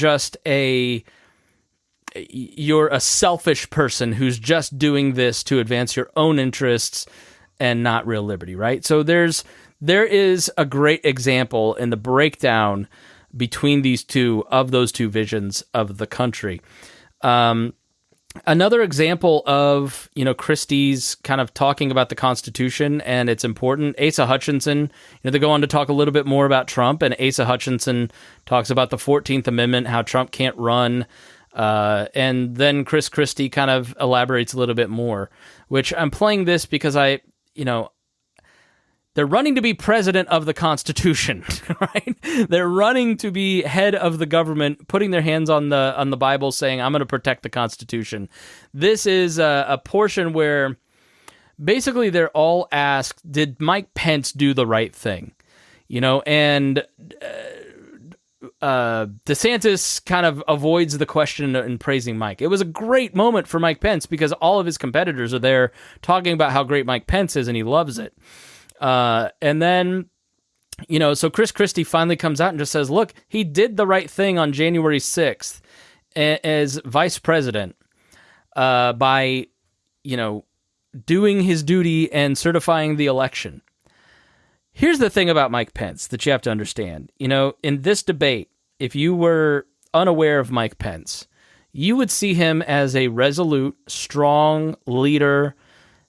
a selfish person who's just doing this to advance your own interests and not real liberty, right? So there is a great example in the breakdown between those two visions of the country. Another example of, Christie's kind of talking about the Constitution and it's important. Asa Hutchinson, they go on to talk a little bit more about Trump, and Asa Hutchinson talks about the 14th Amendment, how Trump can't run. And then Chris Christie kind of elaborates a little bit more, which I'm playing this because they're running to be president of the Constitution, right? They're running to be head of the government, putting their hands on the Bible, saying, I'm going to protect the Constitution. This is a portion where basically they're all asked, did Mike Pence do the right thing? And DeSantis kind of avoids the question in praising Mike. It was a great moment for Mike Pence because all of his competitors are there talking about how great Mike Pence is and he loves it. And then, so Chris Christie finally comes out and just says, look, he did the right thing on January 6th as vice president, by, doing his duty and certifying the election. Here's the thing about Mike Pence that you have to understand. In this debate, if you were unaware of Mike Pence, you would see him as a resolute, strong leader.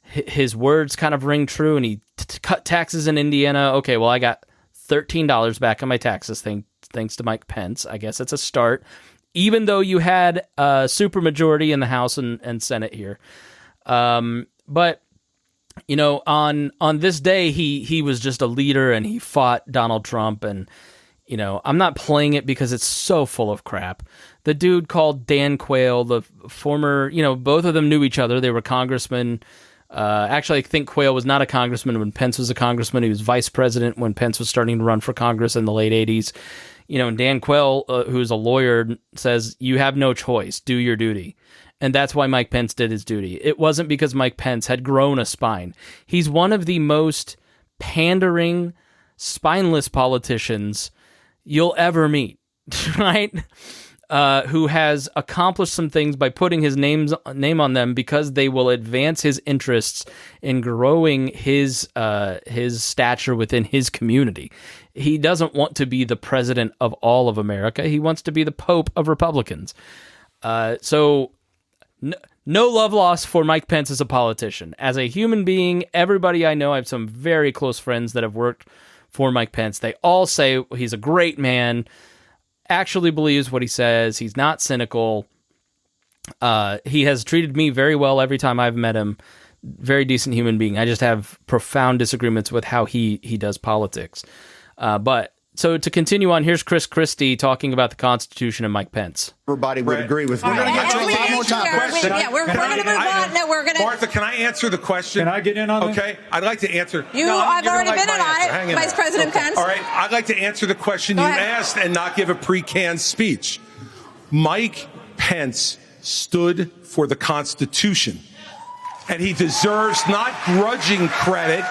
His words kind of ring true, and he cut taxes in Indiana. Okay, well, I got $13 back on my taxes thanks to Mike Pence. I guess it's a start, even though you had a supermajority in the House and Senate here. But on this day, he was just a leader, and he fought Donald Trump. And I'm not playing it because it's so full of crap. The dude called Dan Quayle, the former, both of them knew each other. They were congressmen. Actually, I think Quayle was not a congressman when Pence was a congressman. He was vice president when Pence was starting to run for Congress in the late 80s. And Dan Quayle, who's a lawyer, says, you have no choice. Do your duty. And that's why Mike Pence did his duty. It wasn't because Mike Pence had grown a spine. He's one of the most pandering, spineless politicians you'll ever meet, right? Who has accomplished some things by putting his name on them because they will advance his interests in growing his stature within his community. He doesn't want to be the president of all of America. He wants to be the Pope of Republicans. So no love lost for Mike Pence as a politician. As a human being, everybody I know, I have some very close friends that have worked for Mike Pence. They all say he's a great man, actually believes what he says. He's not cynical. He has treated me very well every time I've met him. Very decent human being. I just have profound disagreements with how he does politics. But so to continue on, here's Chris Christie talking about the Constitution and Mike Pence. Everybody would agree with me. We're going to move on. No, we're going to. Martha, can I answer the question? Can I get in on this? Okay, I'd like to answer. I've already been in on it, Vice President Pence. All right, I'd like to answer the question you asked and not give a pre-canned speech. Mike Pence stood for the Constitution, and he deserves not grudging credit.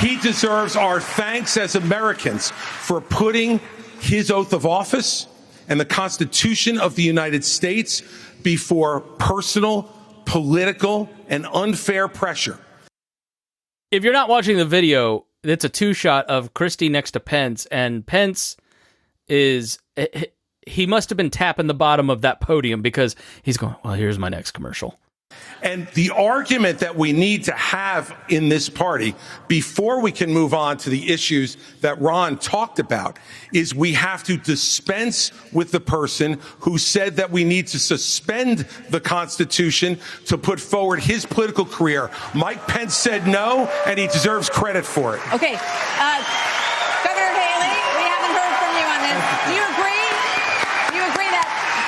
He deserves our thanks as Americans for putting his oath of office and the Constitution of the United States before personal, political, and unfair pressure. If you're not watching the video, it's a two-shot of Christie next to Pence, and Pence he must have been tapping the bottom of that podium because he's going, well, here's my next commercial. And the argument that we need to have in this party before we can move on to the issues that Ron talked about is we have to dispense with the person who said that we need to suspend the Constitution to put forward his political career. Mike Pence said no, and he deserves credit for it. Okay. Governor Haley, we haven't heard from you on this. Do you agree?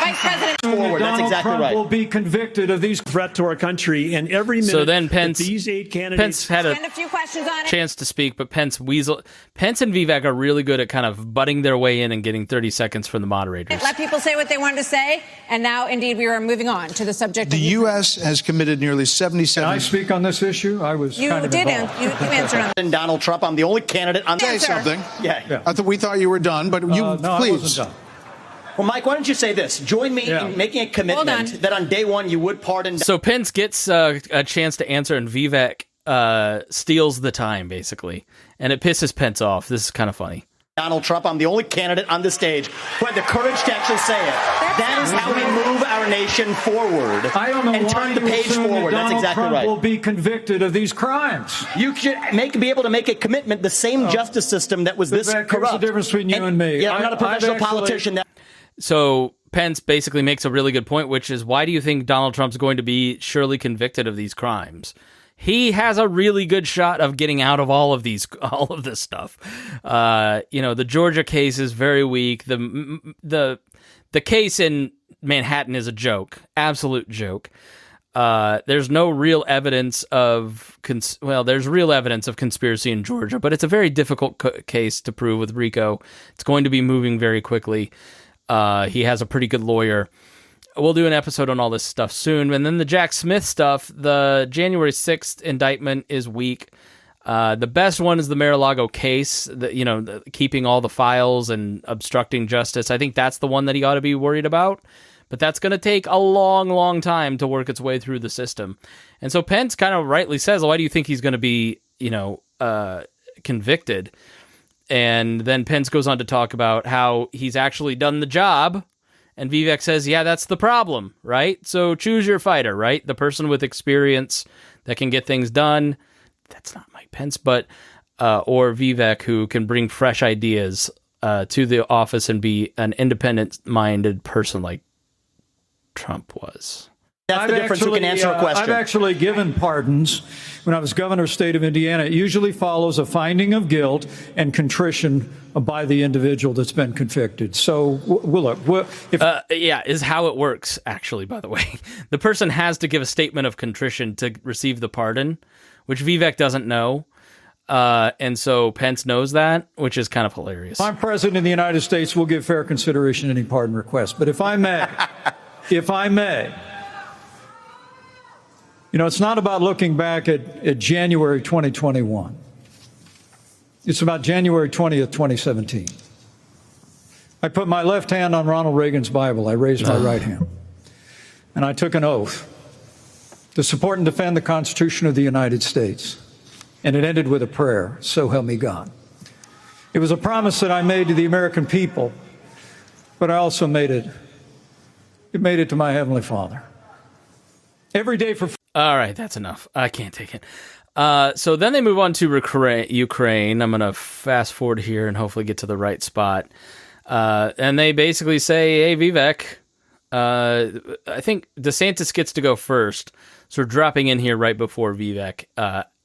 Vice President forward. That's exactly Trump right. will be convicted of these threat to our country, and every minute. So then Pence, these 8 candidates Pence had spend a few questions on it. Chance to speak, but Pence and Vivek are really good at kind of butting their way in and getting 30 seconds from the moderators. Let people say what they wanted to say, and now, indeed, we are moving on to the subject. The U.S. has committed nearly 77. Can I speak on this issue? I was kind of involved. You answered on And Donald Trump, I'm the only candidate on Say something. Yeah. I thought we thought you were done, but you no, please. I wasn't done. Well, Mike, why don't you say this? Join me in making a commitment that on day one you would pardon. So Pence gets a chance to answer, and Vivek steals the time, basically. And it pisses Pence off. This is kind of funny. Donald Trump, I'm the only candidate on the stage who had the courage to actually say it. That is how we move our nation forward. I don't know and why turn the you page assume forward. that That's Donald exactly Trump right. will be convicted of these crimes. You should be able to make a commitment. The same justice system that was this corrupt. Here's the difference between you and me. Yeah, I'm not a professional politician. So Pence basically makes a really good point, which is, why do you think Donald Trump's going to be surely convicted of these crimes? He has a really good shot of getting out of all of this stuff. The Georgia case is very weak. The case in Manhattan is a joke, absolute joke. There's no real evidence of there's real evidence of conspiracy in Georgia, but it's a very difficult case to prove with RICO. It's going to be moving very quickly. He has a pretty good lawyer. We'll do an episode on all this stuff soon. And then the Jack Smith stuff, the January 6th indictment is weak. The best one is the Mar-a-Lago case, keeping all the files and obstructing justice. I think that's the one that he ought to be worried about. But that's going to take a long, long time to work its way through the system. And so Pence kind of rightly says, why do you think he's going to be, convicted? And then Pence goes on to talk about how he's actually done the job. And Vivek says, yeah, that's the problem, right? So choose your fighter, right? The person with experience that can get things done. That's not Mike Pence, but or Vivek, who can bring fresh ideas to the office and be an independent-minded person like Trump was. That's the difference. Who can answer a question? I've actually given pardons when I was governor of the state of Indiana. It usually follows a finding of guilt and contrition by the individual that's been convicted. So, well, look, is how it works, actually, by the way. The person has to give a statement of contrition to receive the pardon, which Vivek doesn't know. And so Pence knows that, which is kind of hilarious. If I'm president of the United States, we'll give fair consideration to any pardon request. But if I may, it's not about looking back at January 2021. It's about January 20th, 2017. I put my left hand on Ronald Reagan's Bible. I raised my right hand. And I took an oath to support and defend the Constitution of the United States. And it ended with a prayer, so help me God. It was a promise that I made to the American people, but I also made it to my Heavenly Father. Every day for... All right, that's enough. I can't take it. So then they move on to Ukraine. I'm going to fast forward here and hopefully get to the right spot. And they basically say, hey, Vivek, I think DeSantis gets to go first. So we're dropping in here right before Vivek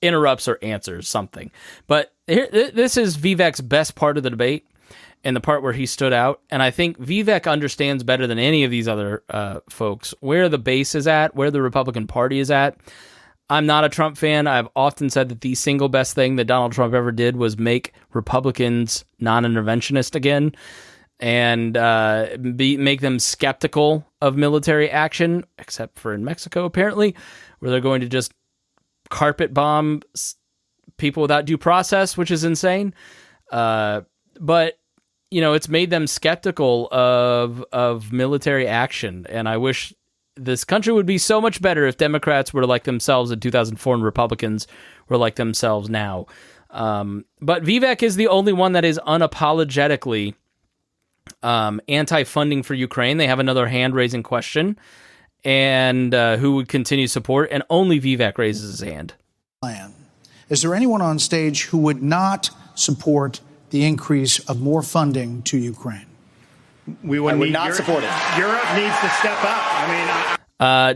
interrupts or answers something. But this is Vivek's best part of the debate and the part where he stood out. And I think Vivek understands better than any of these other folks where the base is at, where the Republican Party is at. I'm not a Trump fan. I've often said that the single best thing that Donald Trump ever did was make Republicans non-interventionist again and make them skeptical of military action, except for in Mexico, apparently, where they're going to just carpet bomb people without due process, which is insane. But, it's made them skeptical of military action. And I wish this country would be so much better if Democrats were like themselves in 2004 and Republicans were like themselves now. But Vivek is the only one that is unapologetically anti-funding for Ukraine. They have another hand-raising question, and who would continue support, and only Vivek raises his hand. Is there anyone on stage who would not support the increase of more funding to Ukraine? We would not support it. Europe needs to step up.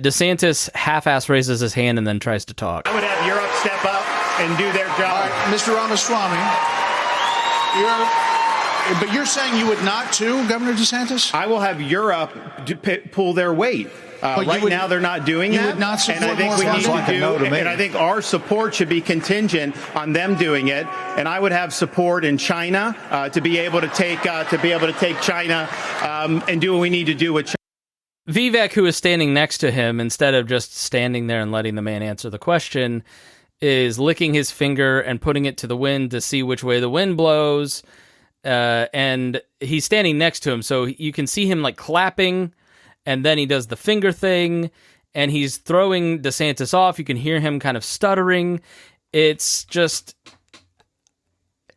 DeSantis half-ass raises his hand and then tries to talk. I would have Europe step up and do their job. All right, Mr. Ramaswamy, but you're saying you would not too, Governor DeSantis? I will have Europe pull their weight. Right now, they're not doing that. You would not support and I think we need to and I think our support should be contingent on them doing it. And I would have support in China to be able to take China and do what we need to do with China. Vivek, who is standing next to him, instead of just standing there and letting the man answer the question, is licking his finger and putting it to the wind to see which way the wind blows. And he's standing next to him, so you can see him like clapping. And then he does the finger thing, and he's throwing DeSantis off. You can hear him kind of stuttering. It's just...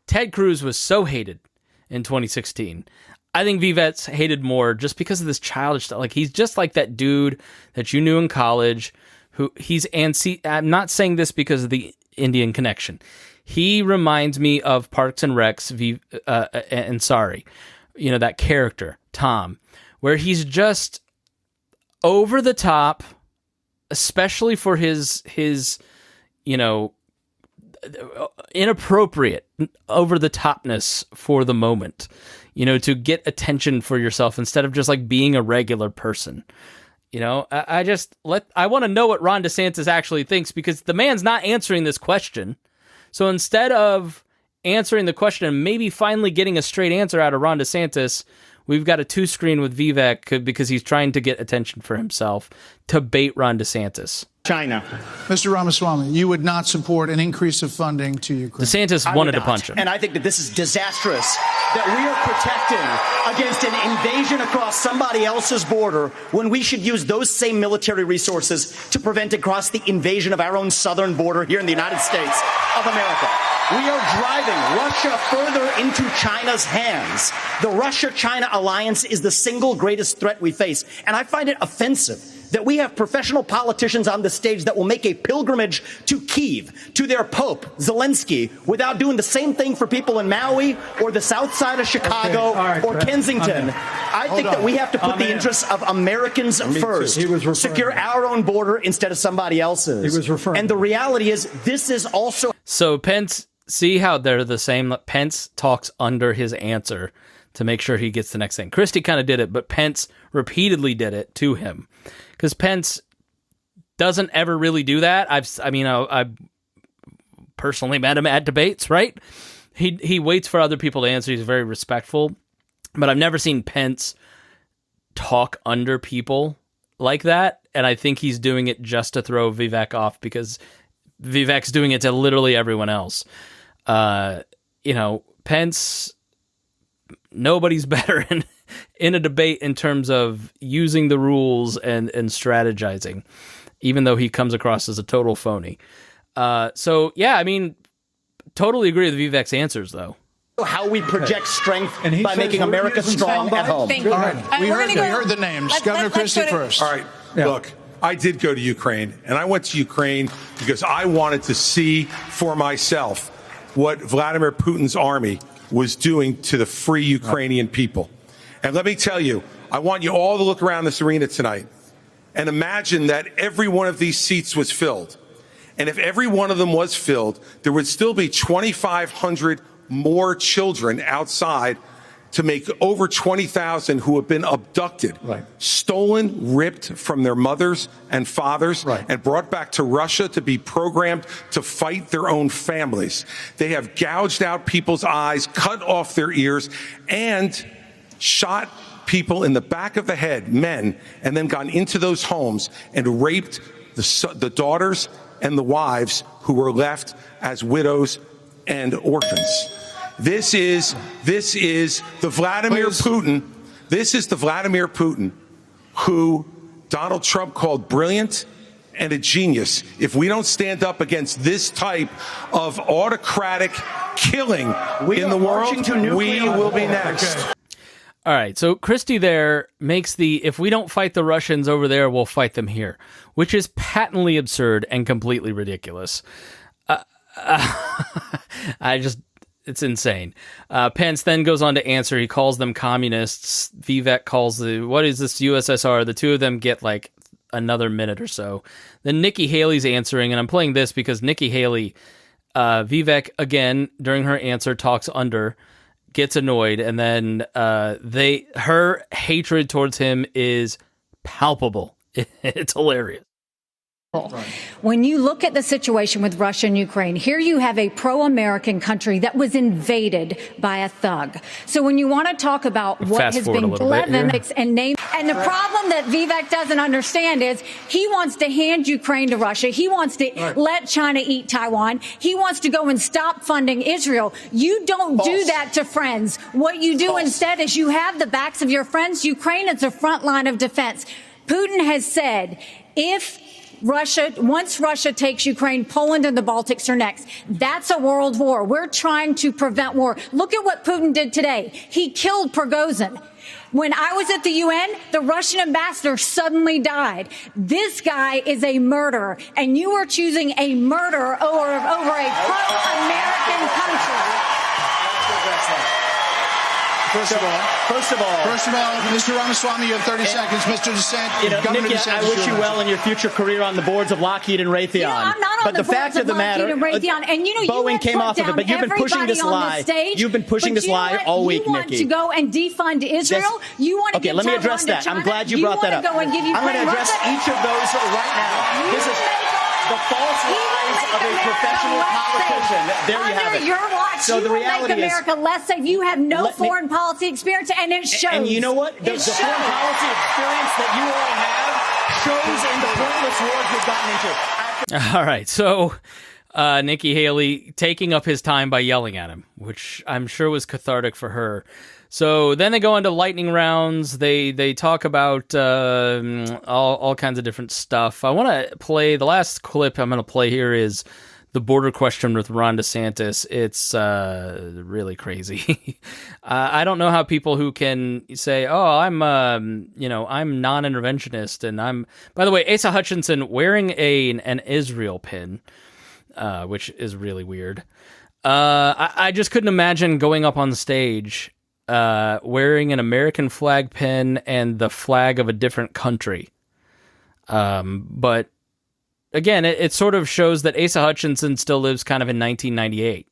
Ted Cruz was so hated in 2016. I think Vivek's hated more just because of this childish stuff. Like, he's just like that dude that you knew in college. I'm not saying this because of the Indian connection. He reminds me of Parks and Rec's that character, Tom, where he's just over the top, especially for his inappropriate over the topness for the moment, to get attention for yourself instead of just like being a regular person. I want to know what Ron DeSantis actually thinks, because the man's not answering this question. So instead of answering the question and maybe finally getting a straight answer out of Ron DeSantis, we've got a two-screen with Vivek because he's trying to get attention for himself to bait Ron DeSantis. China. Mr. Ramaswamy, you would not support an increase of funding to Ukraine. DeSantis wanted to punch him. And I think that this is disastrous, that we are protecting against an invasion across somebody else's border when we should use those same military resources to prevent across the invasion of our own southern border here in the United States of America. We are driving Russia further into China's hands. The Russia-China alliance is the single greatest threat we face. And I find it offensive that we have professional politicians on the stage that will make a pilgrimage to Kyiv, to their Pope, Zelensky, without doing the same thing for people in Maui or the south side of Chicago or Kensington. I think that we have to put the interests of Americans first. Secure our own border instead of somebody else's. And the reality is, this is also... So Pence, see how they're the same? Pence talks under his answer to make sure he gets the next thing. Christie kind of did it, but Pence repeatedly did it to him. Because Pence doesn't ever really do that. I personally met him at debates, right? He waits for other people to answer. He's very respectful. But I've never seen Pence talk under people like that. And I think he's doing it just to throw Vivek off, because Vivek's doing it to literally everyone else. Pence, nobody's better in a debate in terms of using the rules and strategizing, even though he comes across as a total phony. Totally agree with Vivek's answers, though. How we project strength by making America strong at home. All right, we heard the names. Governor Christie first. All right, look, I did go to Ukraine, and I went to Ukraine because I wanted to see for myself what Vladimir Putin's army was doing to the free Ukrainian people. And let me tell you, I want you all to look around this arena tonight and imagine that every one of these seats was filled. And if every one of them was filled, there would still be 2,500 more children outside to make over 20,000 who have been abducted, stolen, ripped from their mothers and fathers, and brought back to Russia to be programmed to fight their own families. They have gouged out people's eyes, cut off their ears, and shot people in the back of the head, men, and then gone into those homes and raped the daughters and the wives who were left as widows and orphans. This is the Vladimir Putin. This is the Vladimir Putin who Donald Trump called brilliant and a genius. If we don't stand up against this type of autocratic killing in the world, we will be next. Okay. All right, so Christie there makes if we don't fight the Russians over there, we'll fight them here, which is patently absurd and completely ridiculous. It's insane. Pence then goes on to answer. He calls them communists. Vivek calls what is this, USSR? The two of them get like another minute or so. Then Nikki Haley's answering, and I'm playing this because Nikki Haley, Vivek, again, during her answer, talks under, gets annoyed, and then her hatred towards him is palpable. It's hilarious. When you look at the situation with Russia and Ukraine, here you have a pro-American country that was invaded by a thug. So when you want to talk about what has been and named, and the problem that Vivek doesn't understand is he wants to hand Ukraine to Russia. He wants to let China eat Taiwan. He wants to go and stop funding Israel. You don't do that to friends. What you do instead is you have the backs of your friends. Ukraine is the front line of defense. Putin has said, once Russia takes Ukraine, Poland and the Baltics are next. That's a world war. We're trying to prevent war. Look at what Putin did today. He killed Prigozhin. When I was at the UN, the Russian ambassador suddenly died. This guy is a murderer, and you are choosing a murderer over a pro-American country. First of all, Mr. Ramaswamy, you have 30 seconds. Mr. DeSantis, Nikki, I wish you well in your future career on the boards of Lockheed and Raytheon. I'm not on the boards of Lockheed and Raytheon. And Boeing came off of it, but you've been pushing this lie. You've been pushing this lie all week, Nikki. You want to go and defund Israel? You want to okay, let me address that. I'm glad you brought that up. I'm going to address each of those right now. This is the false lies of a professional politician. There you have it. Your watch, so the reality is, America less safe. You have no foreign policy experience, and it shows. And you know what? The foreign policy experience that you all have shows in the pointless wars we've gotten into. All right, so Nikki Haley taking up his time by yelling at him, which I'm sure was cathartic for her. So then they go into lightning rounds. They talk about all kinds of different stuff. I want to play the last clip I'm going to play here is the border question with Ron DeSantis, it's really crazy. I don't know how people who can say, "Oh, I'm non-interventionist," and I'm. By the way, Asa Hutchinson wearing an Israel pin, which is really weird. I just couldn't imagine going up on the stage wearing an American flag pin and the flag of a different country. But again, it sort of shows that Asa Hutchinson still lives kind of in 1998,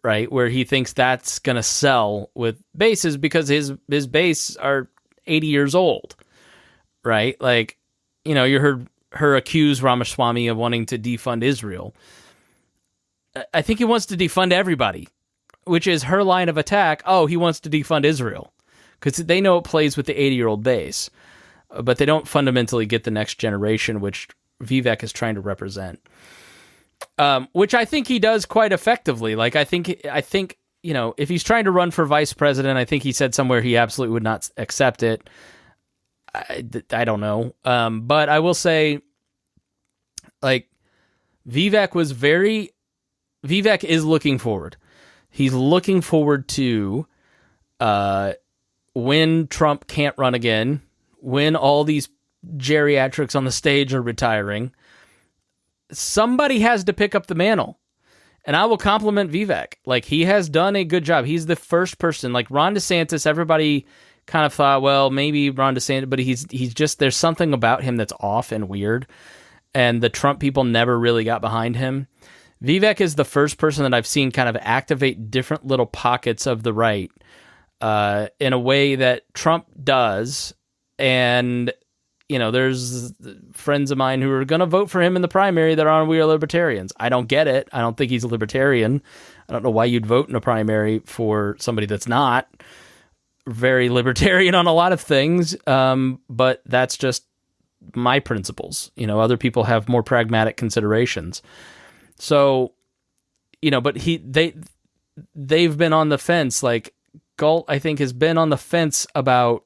right? Where he thinks that's going to sell with bases because his base are 80 years old, right? Like, you heard her accuse Ramaswamy of wanting to defund Israel. I think he wants to defund everybody, which is her line of attack. Oh, he wants to defund Israel because they know it plays with the 80-year-old base, but they don't fundamentally get the next generation, which Vivek is trying to represent, which I think he does quite effectively. Like, I think, if he's trying to run for vice president, I think he said somewhere he absolutely would not accept it. I don't know. But I will say, like, Vivek is looking forward. He's looking forward to when Trump can't run again, when all these geriatrics on the stage are retiring, somebody has to pick up the mantle. And I will compliment Vivek. Like, he has done a good job. He's the first person. Like, Ron DeSantis, everybody kind of thought, well, maybe Ron DeSantis, but he's just, there's something about him that's off and weird. And the Trump people never really got behind him. Vivek is the first person that I've seen kind of activate different little pockets of the right in a way that Trump does. And there's friends of mine who are going to vote for him in the primary that are we are libertarians. I don't get it. I don't think he's a libertarian. I don't know why you'd vote in a primary for somebody that's not very libertarian on a lot of things. But that's just my principles. Other people have more pragmatic considerations. So, but they've been on the fence. Like, Galt, I think, has been on the fence about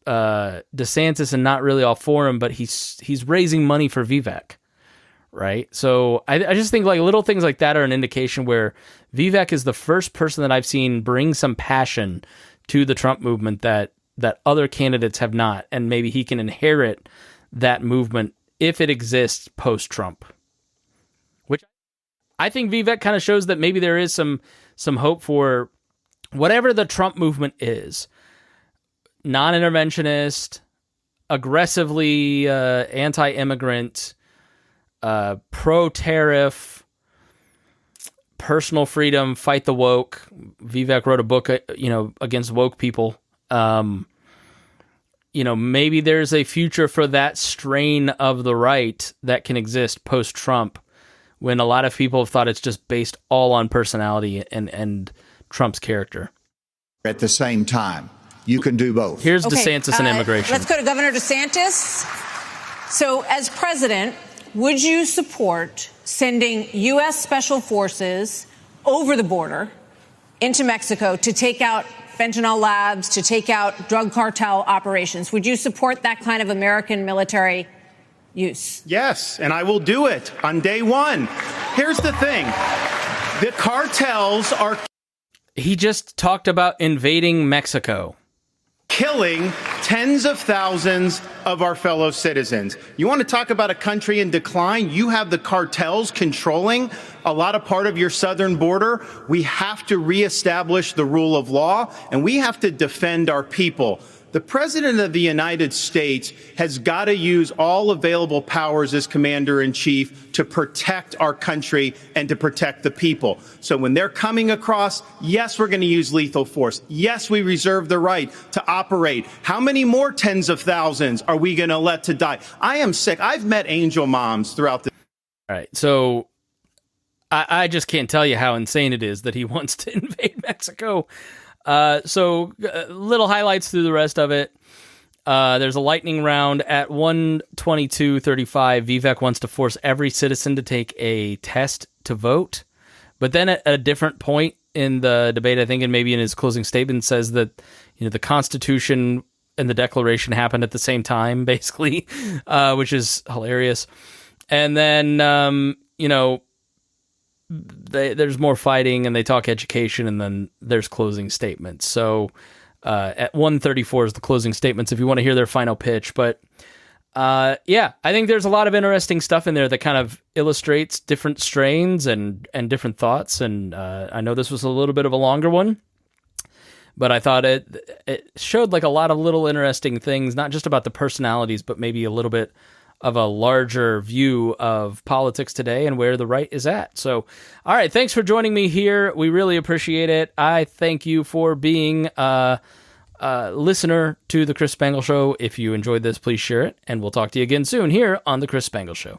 DeSantis and not really all for him, but he's raising money for Vivek, right? So I just think like little things like that are an indication where Vivek is the first person that I've seen bring some passion to the Trump movement that other candidates have not, and maybe he can inherit that movement if it exists post-Trump. Which I think Vivek kind of shows that maybe there is some hope for whatever the Trump movement is. Non-interventionist, aggressively anti-immigrant, pro-tariff, personal freedom, fight the woke. Vivek wrote a book, against woke people. Maybe there's a future for that strain of the right that can exist post-Trump, when a lot of people have thought it's just based all on personality and Trump's character. At the same time, you can do both. Here's DeSantis and immigration. Let's go to Governor DeSantis. So, as president, would you support sending U.S. Special Forces over the border into Mexico to take out fentanyl labs, to take out drug cartel operations? Would you support that kind of American military use? Yes, and I will do it on day one. Here's the thing. The cartels are... He just talked about invading Mexico. Killing tens of thousands of our fellow citizens. You want to talk about a country in decline? You have the cartels controlling a lot of part of your southern border. We have to reestablish the rule of law, and we have to defend our people. The President of the United States has got to use all available powers as Commander-in-Chief to protect our country and to protect the people. So when they're coming across, yes, we're going to use lethal force. Yes, we reserve the right to operate. How many more tens of thousands are we going to let to die? I am sick. I've met angel moms throughout the... All right, so I just can't tell you how insane it is that he wants to invade Mexico. So little highlights through the rest of it. There's a lightning round at 1:22:35. Vivek wants to force every citizen to take a test to vote. But then at a different point in the debate, I think, and maybe in his closing statement, says that, the Constitution and the Declaration happened at the same time, basically, which is hilarious. And then, there's more fighting, and they talk education, and then there's closing statements. So at 1:34 is the closing statements if you want to hear their final pitch. But yeah, I think there's a lot of interesting stuff in there that kind of illustrates different strains and different thoughts. And I know this was a little bit of a longer one, but I thought it showed like a lot of little interesting things, not just about the personalities, but maybe a little bit of a larger view of politics today and where the right is at. So, all right, thanks for joining me here. We really appreciate it. I thank you for being a listener to The Chris Spangle Show. If you enjoyed this, please share it, and we'll talk to you again soon here on The Chris Spangle Show.